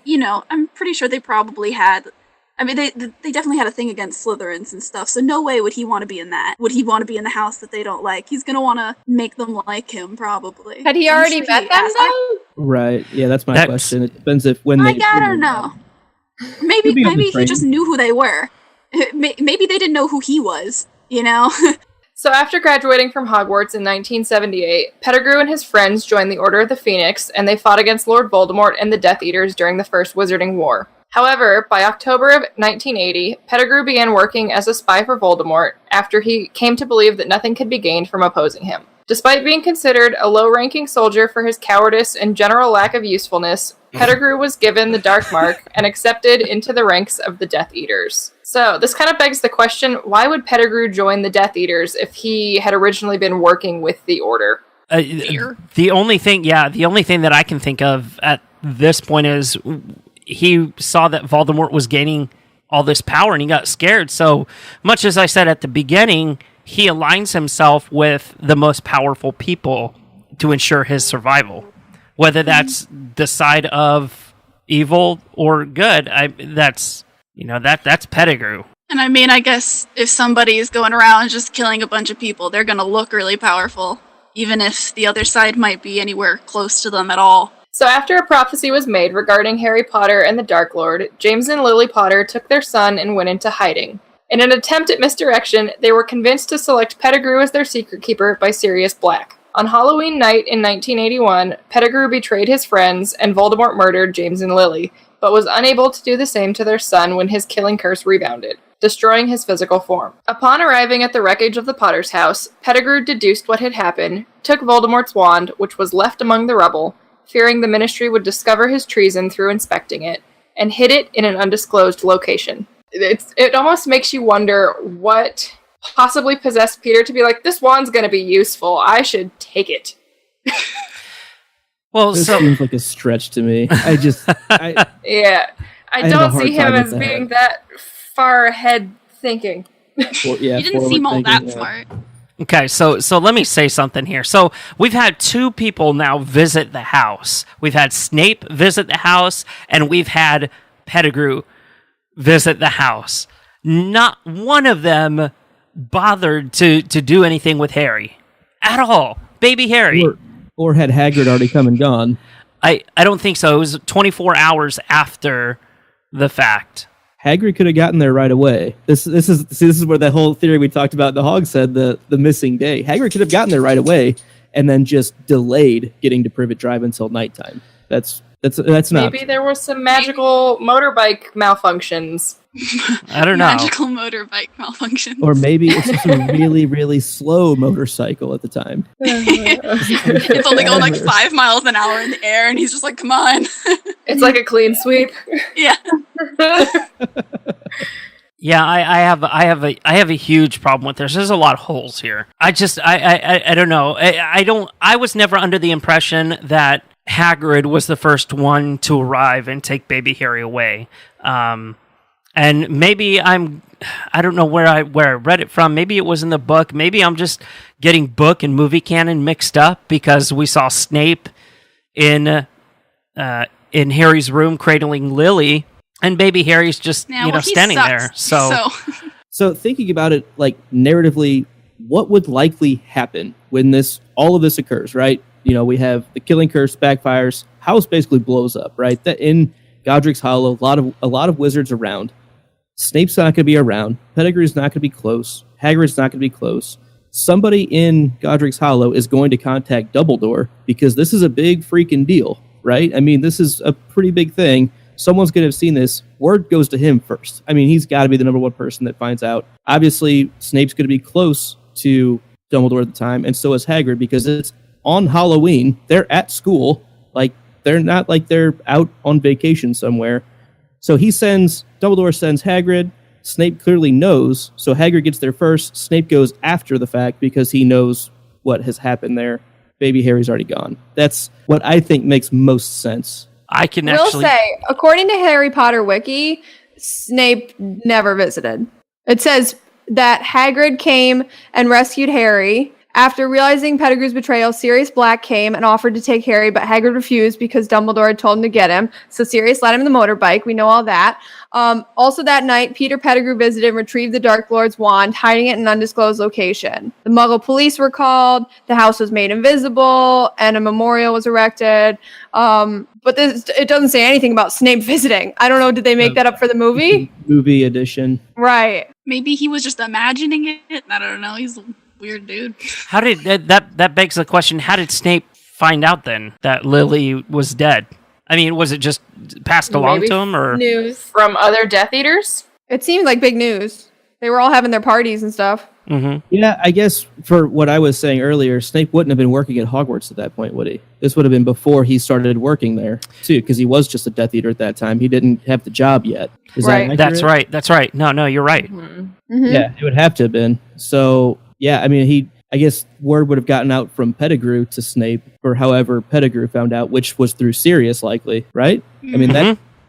I'm pretty sure they probably had... I mean, they definitely had a thing against Slytherins and stuff, so no way would he want to be in that. Would he want to be in the house that they don't like? He's going to want to make them like him, probably. Had he already met them, though? Right. Yeah, that's my question. It depends if when I they. gotta know. Maybe he just knew who they were. Maybe they didn't know who he was. You know. So after graduating from Hogwarts in 1978, Pettigrew and his friends joined the Order of the Phoenix, and they fought against Lord Voldemort and the Death Eaters during the First Wizarding War. However, by October of 1980, Pettigrew began working as a spy for Voldemort after he came to believe that nothing could be gained from opposing him. Despite being considered a low-ranking soldier for his cowardice and general lack of usefulness, Pettigrew was given the Dark Mark and accepted into the ranks of the Death Eaters. So, this kind of begs the question, why would Pettigrew join the Death Eaters if he had originally been working with the Order? The only thing that I can think of at this point is he saw that Voldemort was gaining all this power and he got scared. So, much as I said at the beginning, he aligns himself with the most powerful people to ensure his survival. Whether that's the side of evil or good, that's Pettigrew. And I mean, I guess if somebody is going around just killing a bunch of people, they're going to look really powerful, even if the other side might be anywhere close to them at all. So after a prophecy was made regarding Harry Potter and the Dark Lord, James and Lily Potter took their son and went into hiding. In an attempt at misdirection, they were convinced to select Pettigrew as their secret keeper by Sirius Black. On Halloween night in 1981, Pettigrew betrayed his friends and Voldemort murdered James and Lily, but was unable to do the same to their son when his killing curse rebounded, destroying his physical form. Upon arriving at the wreckage of the Potter's house, Pettigrew deduced what had happened, took Voldemort's wand, which was left among the rubble, fearing the Ministry would discover his treason through inspecting it, and hid it in an undisclosed location. It almost makes you wonder what possibly possessed Peter to be like, this wand's going to be useful. I should take it. Well, this seems like a stretch to me. I don't see him as being that far ahead thinking. He didn't seem all that smart. Okay, so let me say something here. So we've had two people now visit the house. We've had Snape visit the house, and we've had Pettigrew visit the house. Not one of them bothered to do anything with Harry at all. Baby Harry. Or had Hagrid already come and gone? I don't think so. It was 24 hours after the fact. Hagrid could have gotten there right away. This is where that whole theory we talked about the Hog said, the missing day. Hagrid could have gotten there right away and then just delayed getting to Privet Drive until nighttime. That's not. Maybe there was some magical motorbike malfunctions. I don't know. Magical motorbike malfunctions. Or maybe it's just a really, really slow motorcycle at the time. It's only going like 5 miles an hour in the air, and he's just like, "Come on!" It's like a clean sweep. Yeah. Yeah, I have a huge problem with this. There's a lot of holes here. I don't know. I was never under the impression that Hagrid was the first one to arrive and take baby Harry away. And maybe I don't know where I read it from. Maybe it was in the book. Maybe I'm just getting book and movie canon mixed up because we saw Snape in Harry's room cradling Lily, and baby Harry's just standing there. So thinking about it, like narratively, what would likely happen when all of this occurs? Right? We have the killing curse backfires. House basically blows up. Right? That in Godric's Hollow, a lot of wizards around. Snape's not going to be around. Pettigrew's not going to be close. Hagrid's not going to be close. Somebody in Godric's Hollow is going to contact Dumbledore because this is a big freaking deal, right? I mean, this is a pretty big thing. Someone's going to have seen this. Word goes to him first. I mean, he's got to be the number one person that finds out. Obviously, Snape's going to be close to Dumbledore at the time, and so is Hagrid because it's on Halloween. They're at school. Like, they're not like they're out on vacation somewhere. So Dumbledore sends Hagrid. Snape clearly knows, so Hagrid gets there first. Snape goes after the fact because he knows what has happened there. Baby Harry's already gone. That's what I think makes most sense. Will say, according to Harry Potter Wiki, Snape never visited. It says that Hagrid came and rescued Harry, After realizing Pettigrew's betrayal, Sirius Black came and offered to take Harry, but Hagrid refused because Dumbledore had told him to get him. So Sirius led him the motorbike. We know all that. Also that night, Peter Pettigrew visited and retrieved the Dark Lord's wand, hiding it in an undisclosed location. The Muggle police were called, the house was made invisible, and a memorial was erected. But it doesn't say anything about Snape visiting. I don't know, did they make that up for the movie? Movie edition. Right. Maybe he was just imagining it. I don't know. He's a weird dude. How did that begs the question? How did Snape find out then that Lily was dead? I mean, was it just passed along to him, or news from other Death Eaters? It seemed like big news. They were all having their parties and stuff. Mm-hmm. Yeah, I guess for what I was saying earlier, Snape wouldn't have been working at Hogwarts at that point, would he? This would have been before he started working there, too, because he was just a Death Eater at that time. He didn't have the job yet. Is that accurate? That's right. No, you're right. Mm-hmm. Yeah, it would have to have been. So, yeah, I mean, I guess word would have gotten out from Pettigrew to Snape, or however Pettigrew found out, which was through Sirius, likely, right? I mean,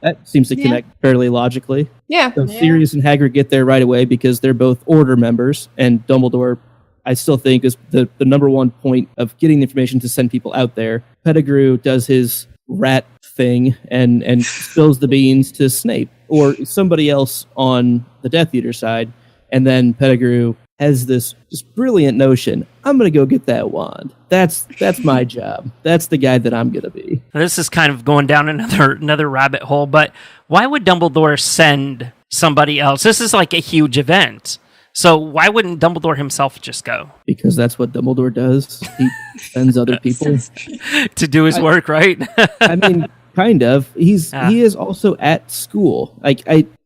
that seems to connect fairly logically. Yeah. So Sirius and Hagrid get there right away because they're both Order members, and Dumbledore, I still think, is the number one point of getting the information to send people out there. Pettigrew does his rat thing and spills the beans to Snape or somebody else on the Death Eater side, and then Pettigrew has this just brilliant notion. I'm going to go get that wand. That's my job. That's the guy that I'm going to be. This is kind of going down another rabbit hole, but why would Dumbledore send somebody else? This is like a huge event. So why wouldn't Dumbledore himself just go? Because that's what Dumbledore does. He sends other people to do his work, right? I mean, kind of. He is also at school.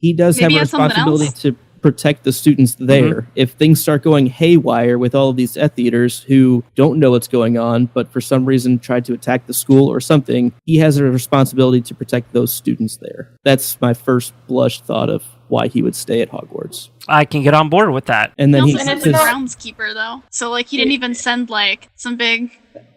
He does have a responsibility to protect the students there. Mm-hmm. If things start going haywire with all of these Death Eaters who don't know what's going on, but for some reason tried to attack the school or something, he has a responsibility to protect those students there. That's my first blush thought of why he would stay at Hogwarts. I can get on board with that. And then it's a groundskeeper, though. So, he didn't even send, some big,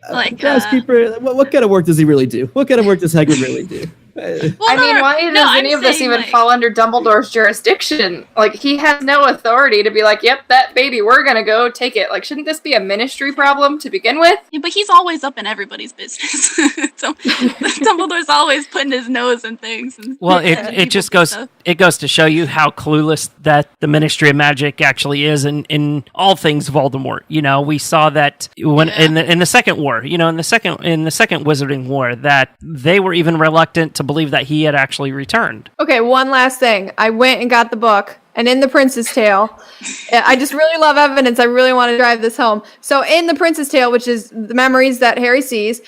groundskeeper, what kind of work does he really do? What kind of work does Hagrid really do? Why does any of this even fall under Dumbledore's jurisdiction? He has no authority to be like, yep, that baby, we're gonna go take it. Shouldn't this be a ministry problem to begin with? Yeah, but he's always up in everybody's business. So Dumbledore's always putting his nose in things. Well, it just goes to show you how clueless that the Ministry of Magic actually is in all things Voldemort. We saw that when in the Second War, in the second Wizarding War, that they were even reluctant to believe that he had actually returned. Okay, one last thing. I went and got the book, and in The Prince's Tale, I just really love evidence. I really want to drive this home. So in The Prince's Tale, which is the memories that Harry sees,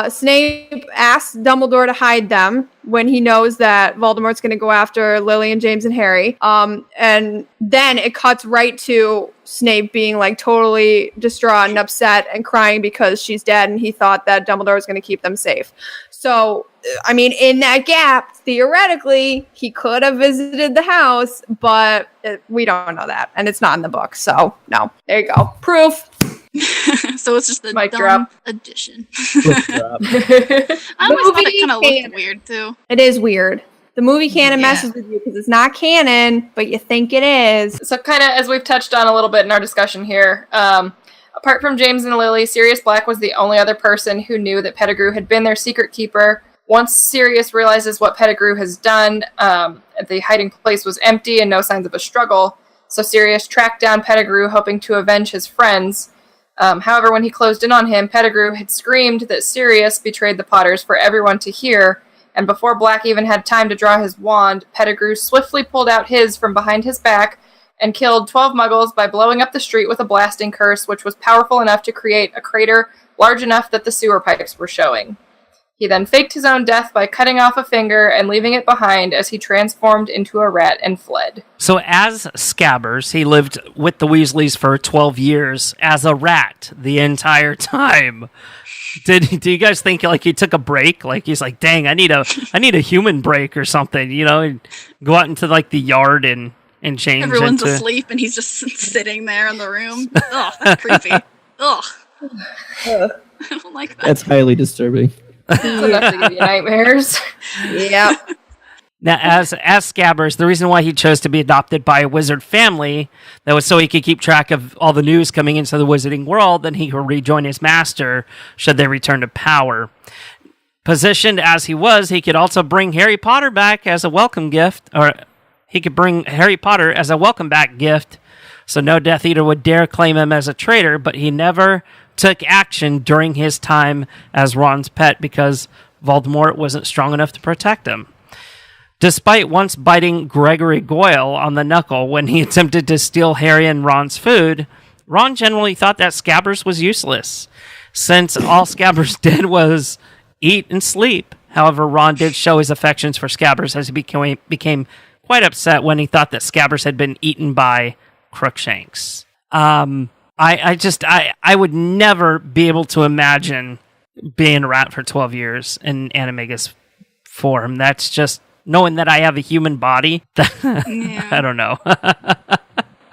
Snape asks Dumbledore to hide them when he knows that Voldemort's going to go after Lily and James and Harry. And then it cuts right to Snape being totally distraught and upset and crying because she's dead, and he thought that Dumbledore was going to keep them safe. So, I mean, in that gap, theoretically, he could have visited the house, but we don't know that, and it's not in the book. So, no. There you go. Proof. So it's just the mic dumb drop addition. I always thought it kind of looked weird, too. It is weird. The movie canon messes with you because it's not canon, but you think it is. So kind of, as we've touched on a little bit in our discussion here, apart from James and Lily, Sirius Black was the only other person who knew that Pettigrew had been their secret keeper. Once Sirius realizes what Pettigrew has done, the hiding place was empty and no signs of a struggle. So Sirius tracked down Pettigrew, hoping to avenge his friends. However, when he closed in on him, Pettigrew had screamed that Sirius betrayed the Potters for everyone to hear, and before Black even had time to draw his wand, Pettigrew swiftly pulled out his from behind his back and killed 12 Muggles by blowing up the street with a blasting curse, which was powerful enough to create a crater large enough that the sewer pipes were showing. He then faked his own death by cutting off a finger and leaving it behind as he transformed into a rat and fled. So as Scabbers, he lived with the Weasleys for 12 years as a rat the entire time. Do you guys think he took a break? He's like, dang, I need a human break or something, and go out into the yard and change. Everyone's asleep and he's just sitting there in the room. Ugh, that's creepy. Ugh. I don't like that. That's highly disturbing. It's enough to give you nightmares. Yep. Now, as Scabbers, the reason why he chose to be adopted by a wizard family, that was so he could keep track of all the news coming into the wizarding world, then he could rejoin his master should they return to power. Positioned as he was, he could also bring Harry Potter back as a welcome gift, or he could bring Harry Potter as a welcome back gift, so no Death Eater would dare claim him as a traitor, but he never took action during his time as Ron's pet because Voldemort wasn't strong enough to protect him. Despite once biting Gregory Goyle on the knuckle when he attempted to steal Harry and Ron's food, Ron generally thought that Scabbers was useless, since all Scabbers did was eat and sleep. However, Ron did show his affections for Scabbers as he became quite upset when he thought that Scabbers had been eaten by Crookshanks. I would never be able to imagine being a rat for 12 years in Animagus form. That's just... knowing that I have a human body, I don't know.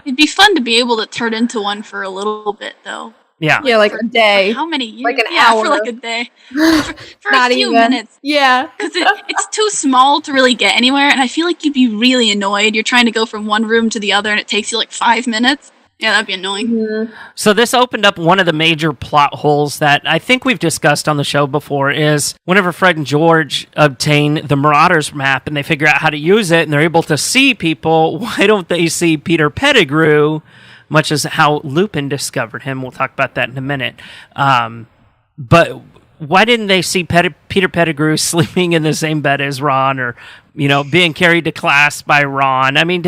It'd be fun to be able to turn into one for a little bit, though. Yeah. Yeah, like a day. How many years? Like an hour. For like a day. For a few minutes. Yeah. Because it's too small to really get anywhere, and I feel like you'd be really annoyed. You're trying to go from one room to the other, and it takes you like 5 minutes. Yeah, that'd be annoying. Mm-hmm. So this opened up one of the major plot holes that I think we've discussed on the show before, is whenever Fred and George obtain the Marauders map and they figure out how to use it and they're able to see people, why don't they see Peter Pettigrew, much as how Lupin discovered him? We'll talk about that in a minute. But why didn't they see Peter Pettigrew sleeping in the same bed as Ron, or, being carried to class by Ron? I mean,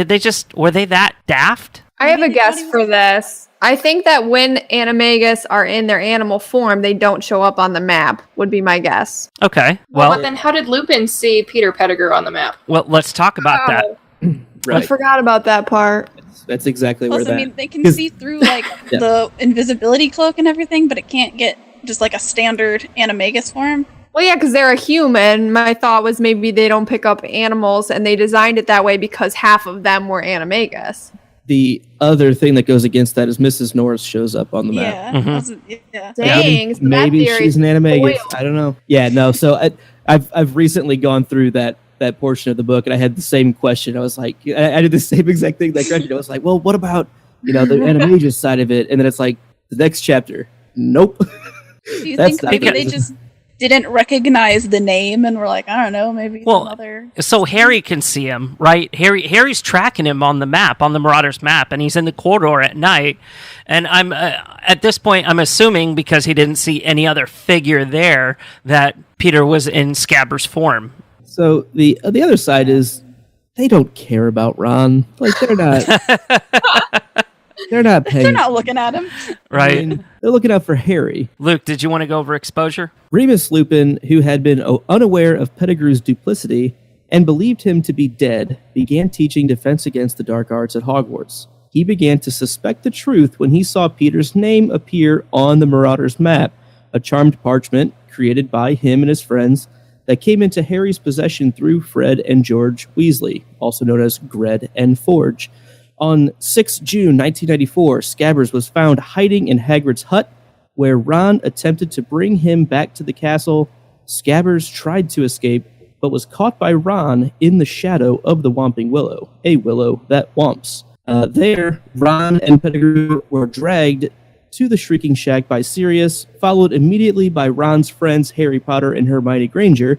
were they that daft? I have a guess for this. I think that when Animagus are in their animal form, they don't show up on the map, would be my guess. Okay. Well, but then how did Lupin see Peter Pettigrew on the map? Well, let's talk about that. Right. I forgot about that part. That's exactly where Plus, that... I mean, they can see through, like, the invisibility cloak and everything, but it can't get just, like, a standard Animagus form. Well, yeah, because they're a human. My thought was maybe they don't pick up animals, and they designed it that way because half of them were Animagus. The other thing that goes against that is Mrs. Norris shows up on the map. Yeah. Mm-hmm. Yeah. Dang. So maybe she's an Animagus. spoiled. I don't know. Yeah, no. So I've recently gone through that portion of the book, and I had the same question. I was like, I did the same exact thing that Greg did. I was like, well, what about the Animagus side of it? And then it's like the next chapter. Nope. Do you think maybe they just didn't recognize the name and were like, I don't know, maybe some other... So Harry can see him, right? Harry's tracking him on the map, on the Marauders map, and he's in the corridor at night. And I'm at this point, I'm assuming, because he didn't see any other figure there, that Peter was in Scabbers' form. So the other side is they don't care about Ron. Like, they're not... They're not paying. They're not looking at him. Right. I mean, they're looking out for Harry. Luke, did you want to go over exposure? Remus Lupin, who had been unaware of Pettigrew's duplicity and believed him to be dead, began teaching defense against the dark arts at Hogwarts. He began to suspect the truth when he saw Peter's name appear on the Marauders map, a charmed parchment created by him and his friends that came into Harry's possession through Fred and George Weasley, also known as Gred and Forge. On 6 June 1994, Scabbers was found hiding in Hagrid's hut, where Ron attempted to bring him back to the castle. Scabbers tried to escape, but was caught by Ron in the shadow of the Whomping Willow, a willow that whomps. There, Ron and Pettigrew were dragged to the Shrieking Shack by Sirius, followed immediately by Ron's friends Harry Potter and Hermione Granger.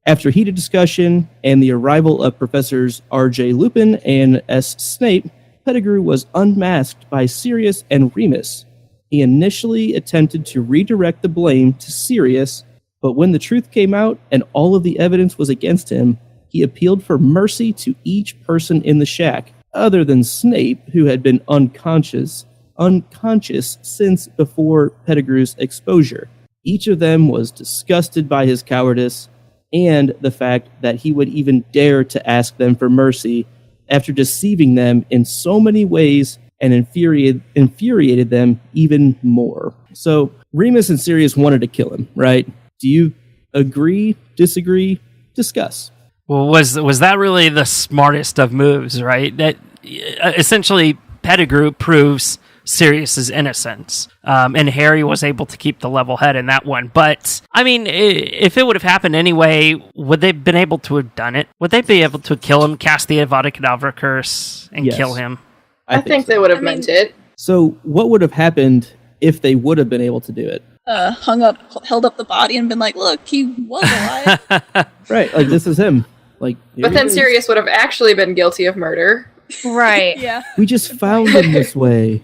After heated discussion and the arrival of Professors R.J. Lupin and S. Snape, Pettigrew was unmasked by Sirius and Remus. He initially attempted to redirect the blame to Sirius, but when the truth came out and all of the evidence was against him, he appealed for mercy to each person in the shack, other than Snape, who had been unconscious since before Pettigrew's exposure. Each of them was disgusted by his cowardice and the fact that he would even dare to ask them for mercy after deceiving them in so many ways and infuriated them even more. So Remus and Sirius wanted to kill him, right? Do you agree, disagree, discuss? Well, was that really the smartest of moves, right? That essentially Pettigrew proves Sirius's innocence. And Harry was able to keep the level head in that one. But, I mean, if it would have happened anyway, would they have been able to have done it? Would they be able to kill him, cast the Avada Kedavra curse, and kill him? I think they would have meant it. So what would have happened if they would have been able to do it? Held up the body and been like, look, he was alive. Right, like this is him. Like, But then Sirius would have actually been guilty of murder. Right. Yeah. we just found him this way.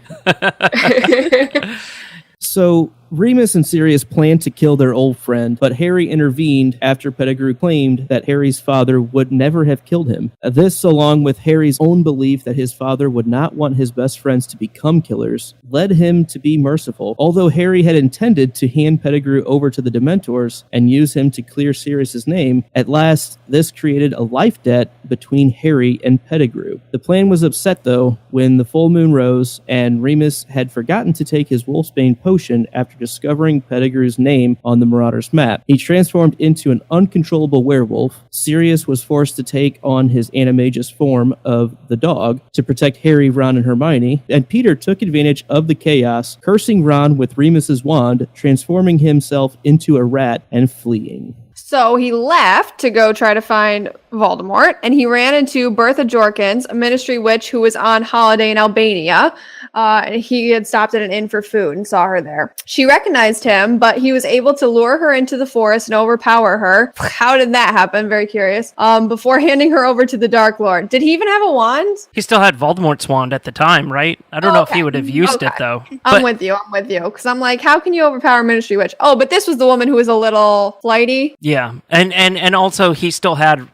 So Remus and Sirius planned to kill their old friend, but Harry intervened after Pettigrew claimed that Harry's father would never have killed him. This, along with Harry's own belief that his father would not want his best friends to become killers, led him to be merciful. Although Harry had intended to hand Pettigrew over to the Dementors and use him to clear Sirius's name, at last this created a life debt between Harry and Pettigrew. The plan was upset, though, when the full moon rose and Remus had forgotten to take his Wolfsbane potion after discovering Pettigrew's name on the Marauders map. He transformed into an uncontrollable werewolf. Sirius was forced to take on his animagus form of the dog to protect Harry, Ron, and Hermione, and Peter took advantage of the chaos, cursing Ron with Remus's wand, transforming himself into a rat and fleeing. So he left to go try to find Voldemort, and he ran into Bertha Jorkins, a ministry witch who was on holiday in Albania. He had stopped at an inn for food and saw her there. She recognized him, but he was able to lure her into the forest and overpower her. How did that happen? Very curious. Before handing her over to the Dark Lord. Did he even have a wand? He still had Voldemort's wand at the time, right? I don't know if he would have used it, though. I'm with you. Because I'm like, how can you overpower a ministry witch? Oh, but this was the woman who was a little flighty. Yeah, and also he still had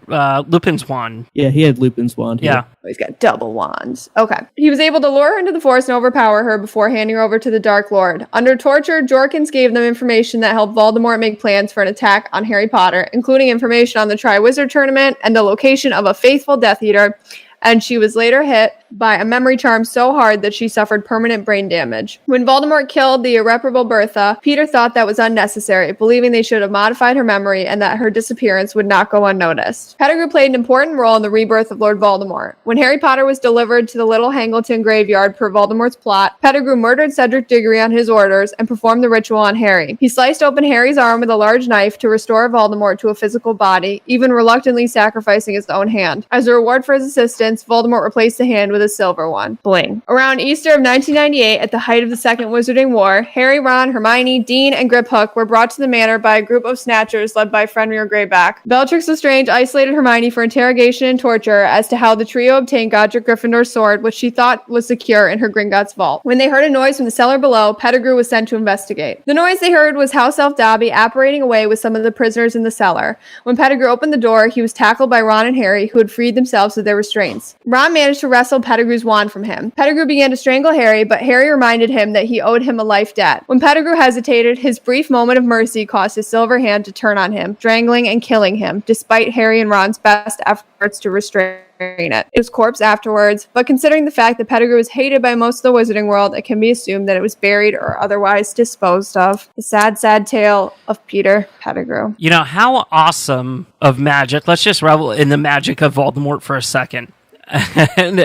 Lupin's wand. Yeah, he had Lupin's wand. Yeah. Oh, he's got double wands. Okay. He was able to lure her into the forest and overpower her before handing her over to the Dark Lord. Under torture, Jorkins gave them information that helped Voldemort make plans for an attack on Harry Potter, including information on the Triwizard Tournament and the location of a faithful Death Eater, and she was later hit by a memory charm so hard that she suffered permanent brain damage. When Voldemort killed the irreparable Bertha, Peter thought that was unnecessary, believing they should have modified her memory and that her disappearance would not go unnoticed. Pettigrew played an important role in the rebirth of Lord Voldemort. When Harry Potter was delivered to the Little Hangleton graveyard per Voldemort's plot, Pettigrew murdered Cedric Diggory on his orders and performed the ritual on Harry. He sliced open Harry's arm with a large knife to restore Voldemort to a physical body, even reluctantly sacrificing his own hand. As a reward for his assistance, Voldemort replaced the hand with a silver one. Bling. Around Easter of 1998, at the height of the Second Wizarding War, Harry, Ron, Hermione, Dean, and Griphook were brought to the manor by a group of snatchers led by Fenrir Greyback. Bellatrix Lestrange isolated Hermione for interrogation and torture as to how the trio obtained Godric Gryffindor's sword, which she thought was secure in her Gringotts vault. When they heard a noise from the cellar below, Pettigrew was sent to investigate. The noise they heard was House Elf Dobby apparating away with some of the prisoners in the cellar. When Pettigrew opened the door, he was tackled by Ron and Harry, who had freed themselves of their restraints. Ron managed to wrestle Pettigrew's wand from him. Pettigrew began to strangle Harry, but Harry reminded him that he owed him a life debt. When Pettigrew hesitated, his brief moment of mercy caused his silver hand to turn on him, strangling and killing him, despite Harry and Ron's best efforts to restrain it. It was corpse afterwards, but considering the fact that Pettigrew was hated by most of the Wizarding world, it can be assumed that it was buried or otherwise disposed of. The sad, sad tale of Peter Pettigrew. You know, how awesome of magic. Let's just revel in the magic of Voldemort for a second. And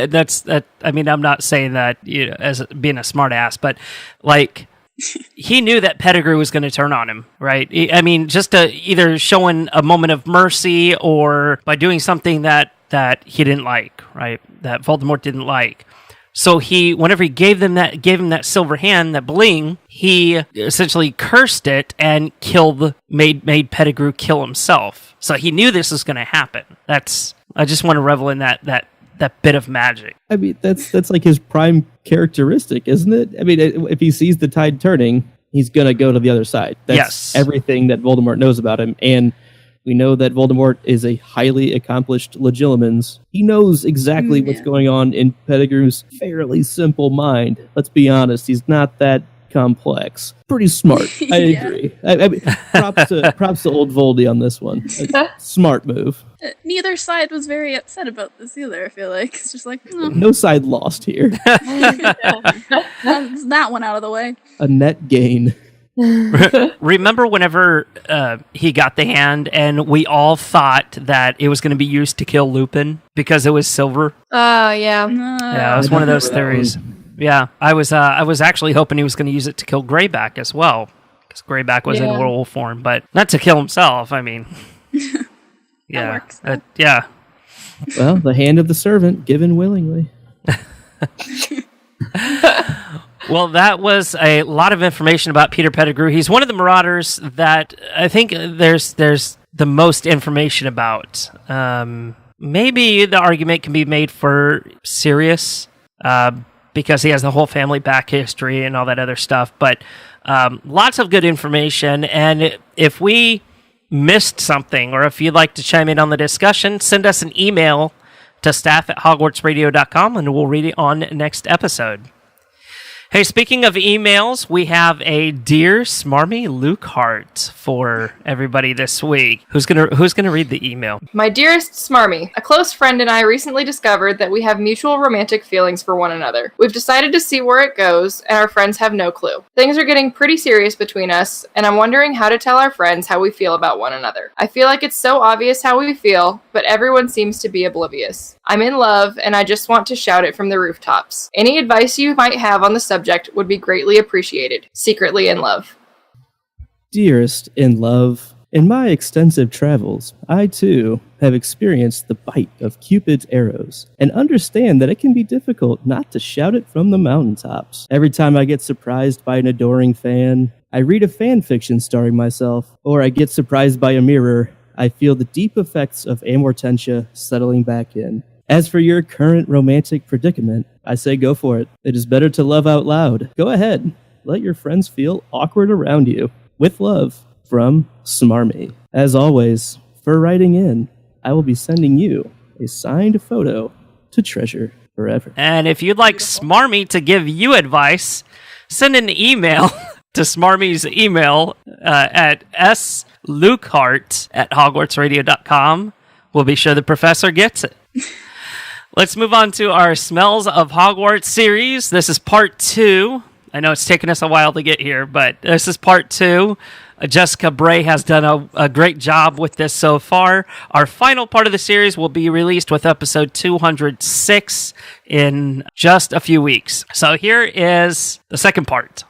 I mean, I'm not saying that, you know, as being a smart ass, but like, he knew that Pettigrew was going to turn on him, right? I mean, just to either showing a moment of mercy or by doing something that he didn't like, right? That Voldemort didn't like. So whenever he gave him that silver hand, that bling, he essentially cursed it and made Pettigrew kill himself. So he knew this was going to happen. I just want to revel in that bit of magic. I mean, that's like his prime characteristic, isn't it? I mean, if he sees the tide turning, he's going to go to the other side. That's everything that Voldemort knows about him. And we know that Voldemort is a highly accomplished legilimens. He knows exactly what's going on in Pettigrew's fairly simple mind. Let's be honest, he's not that complex. Pretty smart. I agree. I mean, props to old Voldy on this one. Smart move. Neither side was very upset about this either, I feel like. It's just like, no side lost here. That's that one out of the way. A net gain. Remember whenever he got the hand and we all thought that it was going to be used to kill Lupin because it was silver? Yeah. Yeah, it was one of those theories. Yeah, I was actually hoping he was going to use it to kill Greyback as well, because Greyback was in werewolf form, but not to kill himself. I mean, yeah, yeah. Well, the hand of the servant given willingly. Well, that was a lot of information about Peter Pettigrew. He's one of the Marauders that I think there's the most information about. Maybe the argument can be made for Sirius, because he has the whole family back history and all that other stuff. But lots of good information. And if we missed something, or if you'd like to chime in on the discussion, send us an email to staff@hogwartsradio.com, and we'll read it on next episode. Hey, speaking of emails, we have a Dear Smarmy Luke Hart for everybody this week. Who's gonna read the email? My dearest Smarmy, a close friend and I recently discovered that we have mutual romantic feelings for one another. We've decided to see where it goes, and our friends have no clue. Things are getting pretty serious between us, and I'm wondering how to tell our friends how we feel about one another. I feel like it's so obvious how we feel, but everyone seems to be oblivious. I'm in love, and I just want to shout it from the rooftops. Any advice you might have on the subject would be greatly appreciated. Secretly in love. Dearest in love, in my extensive travels, I too have experienced the bite of Cupid's arrows and understand that it can be difficult not to shout it from the mountaintops. Every time I get surprised by an adoring fan, I read a fan fiction starring myself, or I get surprised by a mirror, I feel the deep effects of amortentia settling back in. As for your current romantic predicament, I say go for it. It is better to love out loud. Go ahead. Let your friends feel awkward around you. With love, from Smarmy. As always, for writing in, I will be sending you a signed photo to treasure forever. And if you'd like Smarmy to give you advice, send an email to Smarmy's email at slukehart@hogwartsradio.com. We'll be sure the professor gets it. Let's move on to our Smells of Hogwarts series. This is part 2. I know it's taken us a while to get here, but this is part 2. Jessica Bray has done a great job with this so far. Our final part of the series will be released with episode 206 in just a few weeks. So here is the second part.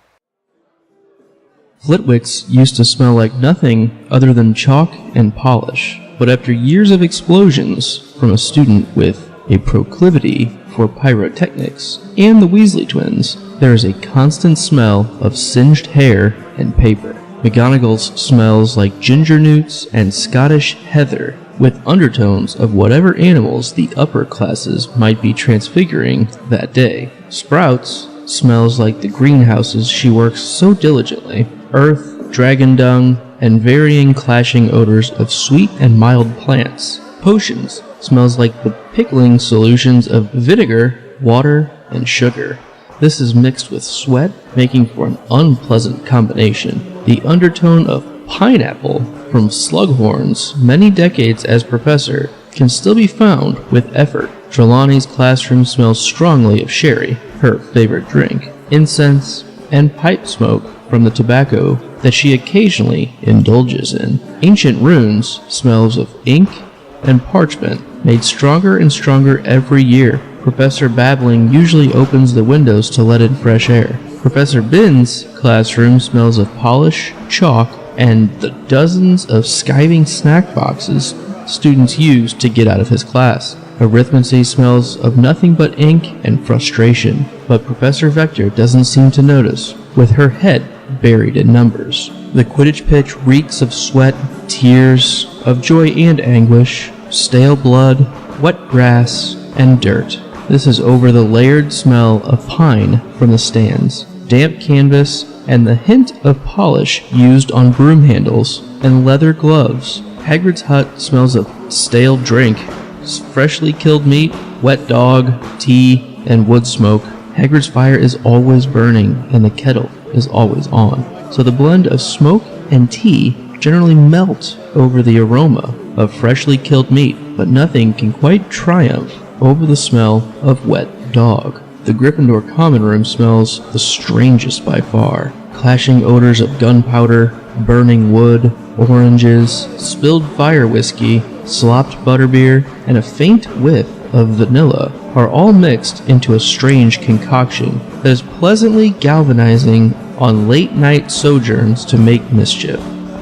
Flitwicks used to smell like nothing other than chalk and polish, but after years of explosions from a student with a proclivity for pyrotechnics and the Weasley twins, there is a constant smell of singed hair and paper. McGonagall's smells like ginger newts and Scottish heather, with undertones of whatever animals the upper classes might be transfiguring that day. Sprouts smells like the greenhouses she works so diligently, earth, dragon dung, and varying clashing odors of sweet and mild plants. Potions smells like the pickling solutions of vinegar, water, and sugar. This is mixed with sweat, making for an unpleasant combination. The undertone of pineapple from Slughorn's many decades as professor can still be found with effort. Trelawney's classroom smells strongly of sherry, her favorite drink, incense, and pipe smoke from the tobacco that she occasionally indulges in. Ancient Runes smells of ink and parchment, made stronger and stronger every year. Professor Babbling usually opens the windows to let in fresh air. Professor Binns' classroom smells of polish, chalk, and the dozens of skiving snack boxes students use to get out of his class. Arithmancy smells of nothing but ink and frustration, but Professor Vector doesn't seem to notice, with her head buried in numbers. The Quidditch pitch reeks of sweat, tears, of joy and anguish, stale blood, wet grass, and dirt. This is over the layered smell of pine from the stands, damp canvas, and the hint of polish used on broom handles and leather gloves. Hagrid's hut smells of stale drink, freshly killed meat, wet dog, tea, and wood smoke. Hagrid's fire is always burning, and the kettle is always on. So the blend of smoke and tea generally melt over the aroma of freshly killed meat, but nothing can quite triumph over the smell of wet dog. The Gryffindor common room smells the strangest by far. Clashing odors of gunpowder, burning wood, oranges, spilled fire whiskey, slopped butterbeer, and a faint whiff of vanilla are all mixed into a strange concoction that is pleasantly galvanizing on late-night sojourns to make mischief.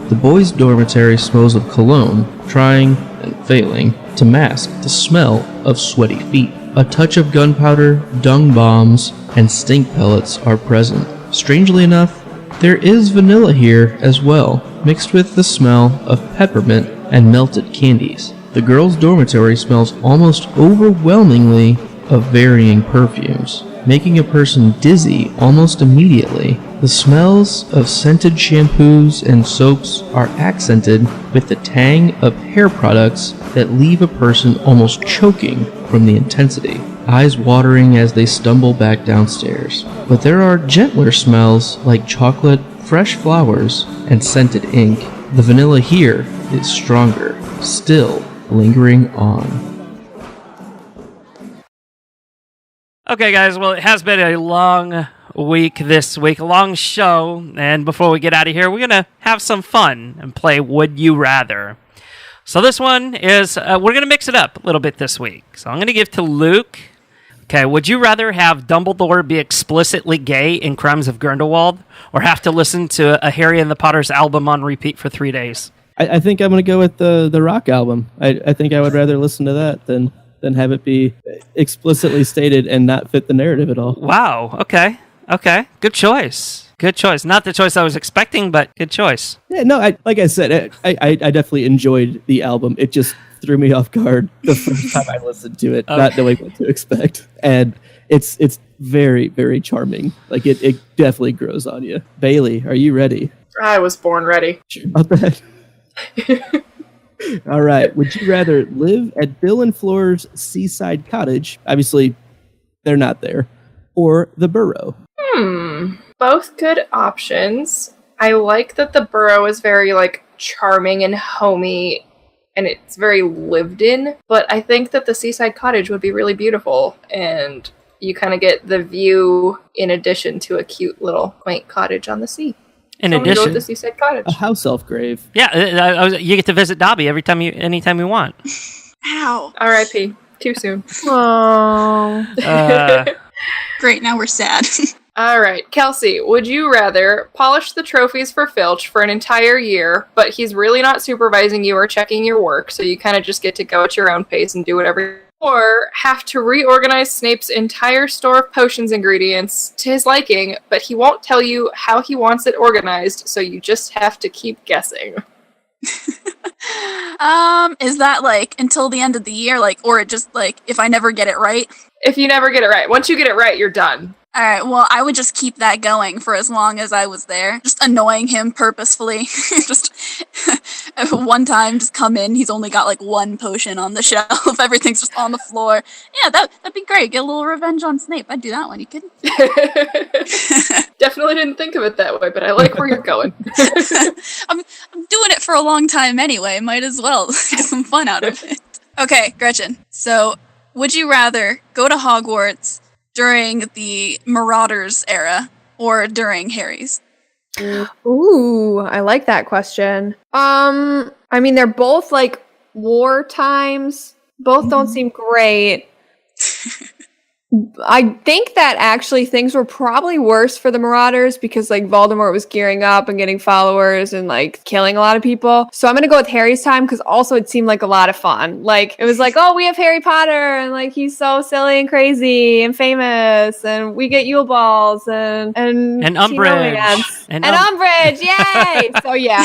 The boys' dormitory smells of cologne, trying, and failing, to mask the smell of sweaty feet. A touch of gunpowder, dung bombs, and stink pellets are present. Strangely enough, there is vanilla here as well, mixed with the smell of peppermint and melted candies. The girls' dormitory smells almost overwhelmingly of varying perfumes, making a person dizzy almost immediately. The smells of scented shampoos and soaps are accented with the tang of hair products that leave a person almost choking from the intensity, eyes watering as they stumble back downstairs. But there are gentler smells like chocolate, fresh flowers, and scented ink. The vanilla here is stronger, still lingering on. Okay, guys, well, it has been a long week this week, a long show, and before we get out of here, we're going to have some fun and play Would You Rather. So this one is, we're going to mix it up a little bit this week. So I'm going to give to Luke. Okay, would you rather have Dumbledore be explicitly gay in Crimes of Grindelwald, or have to listen to a Harry and the Potter's album on repeat for 3 days? I think I'm going to go with the rock album. I think I would rather listen to that than have it be explicitly stated and not fit the narrative at all. Wow, okay. Good choice. Not the choice I was expecting, but good choice. Yeah, no, like I said, I definitely enjoyed the album. It just threw me off guard the first time I listened to it, not knowing what to expect. And it's very, very charming. Like, it definitely grows on you. Bailey, are you ready? I was born ready. Sure about that. All right. Would you rather live at Bill and Flora's seaside cottage? Obviously, they're not there. Or the Burrow? Both good options. I like that the Burrow is very, charming and homey, and it's very lived in. But I think that the seaside cottage would be really beautiful, and you kind of get the view in addition to a cute little quaint cottage on the sea. In addition, go with the seaside cottage. A house elf grave. Yeah, you get to visit Dobby anytime you want. Ow. R.I.P. Too soon. Oh. Great, now we're sad. All right, Kelsey, would you rather polish the trophies for Filch for an entire year, but he's really not supervising you or checking your work, so you kind of just get to go at your own pace and do whatever, or have to reorganize Snape's entire store of potions ingredients to his liking, but he won't tell you how he wants it organized, so you just have to keep guessing? Is that until the end of the year, or it just if I never get it right? If you never get it right. Once you get it right, you're done. Alright, well, I would just keep that going for as long as I was there. Just annoying him purposefully. Just one time, just come in, he's only got one potion on the shelf, everything's just on the floor. Yeah, that'd be great. Get a little revenge on Snape. I'd do that one, you kidding? Definitely didn't think of it that way, but I like where you're going. I'm doing it for a long time anyway, might as well get some fun out of it. Okay, Gretchen, so would you rather go to Hogwarts during the Marauders era or during Harry's? Ooh, I like that question. They're both war times. Both don't seem great. I think that actually things were probably worse for the Marauders because Voldemort was gearing up and getting followers and killing a lot of people. So I'm going to go with Harry's time because also it seemed like a lot of fun. It was oh, we have Harry Potter and he's so silly and crazy and famous and we get Yule balls and Umbridge. And Umbridge, yay! So yeah,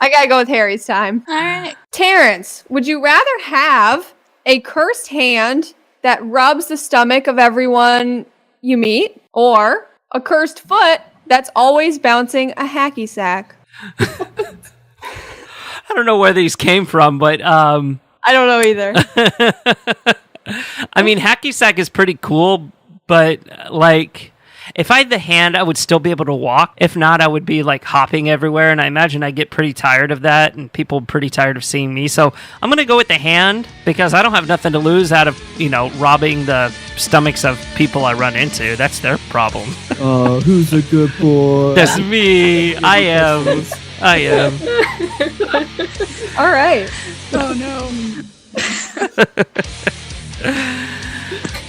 I got to go with Harry's time. All right. Terrence, would you rather have a cursed hand that rubs the stomach of everyone you meet, or a cursed foot that's always bouncing a hacky sack? I don't know where these came from, but I don't know either. Hacky sack is pretty cool, but if I had the hand, I would still be able to walk. If not, I would be hopping everywhere, and I imagine I'd get pretty tired of that, and people pretty tired of seeing me. So I'm going to go with the hand, because I don't have nothing to lose out of, robbing the stomachs of people I run into. That's their problem. Oh, who's a good boy? That's me. I am. All right. Oh, no.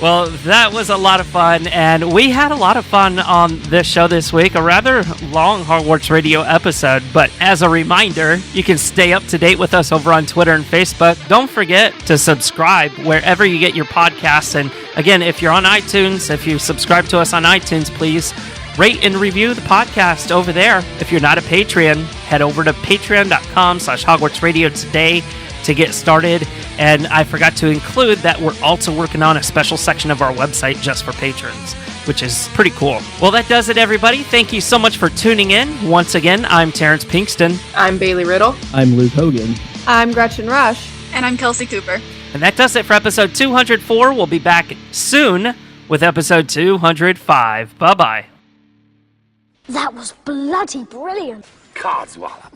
Well, that was a lot of fun, and we had a lot of fun on this show this week. A rather long Hogwarts Radio episode, but as a reminder, you can stay up to date with us over on Twitter and Facebook. Don't forget to subscribe wherever you get your podcasts. And again, if you're on iTunes, if you subscribe to us on iTunes, please rate and review the podcast over there. If you're not a Patreon, head over to patreon.com/Hogwarts Radio today to get started. And I forgot to include that we're also working on a special section of our website just for patrons, which is pretty cool. Well, that does it, everybody. Thank you so much for tuning in. Once again, I'm Terrence Pinkston. I'm Bailey Riddle. I'm Luke Hogan. I'm Gretchen Rush. And I'm Kelsey Cooper. And that does it for episode 204. We'll be back soon with episode 205. Bye-bye. That was bloody brilliant. Codswallop.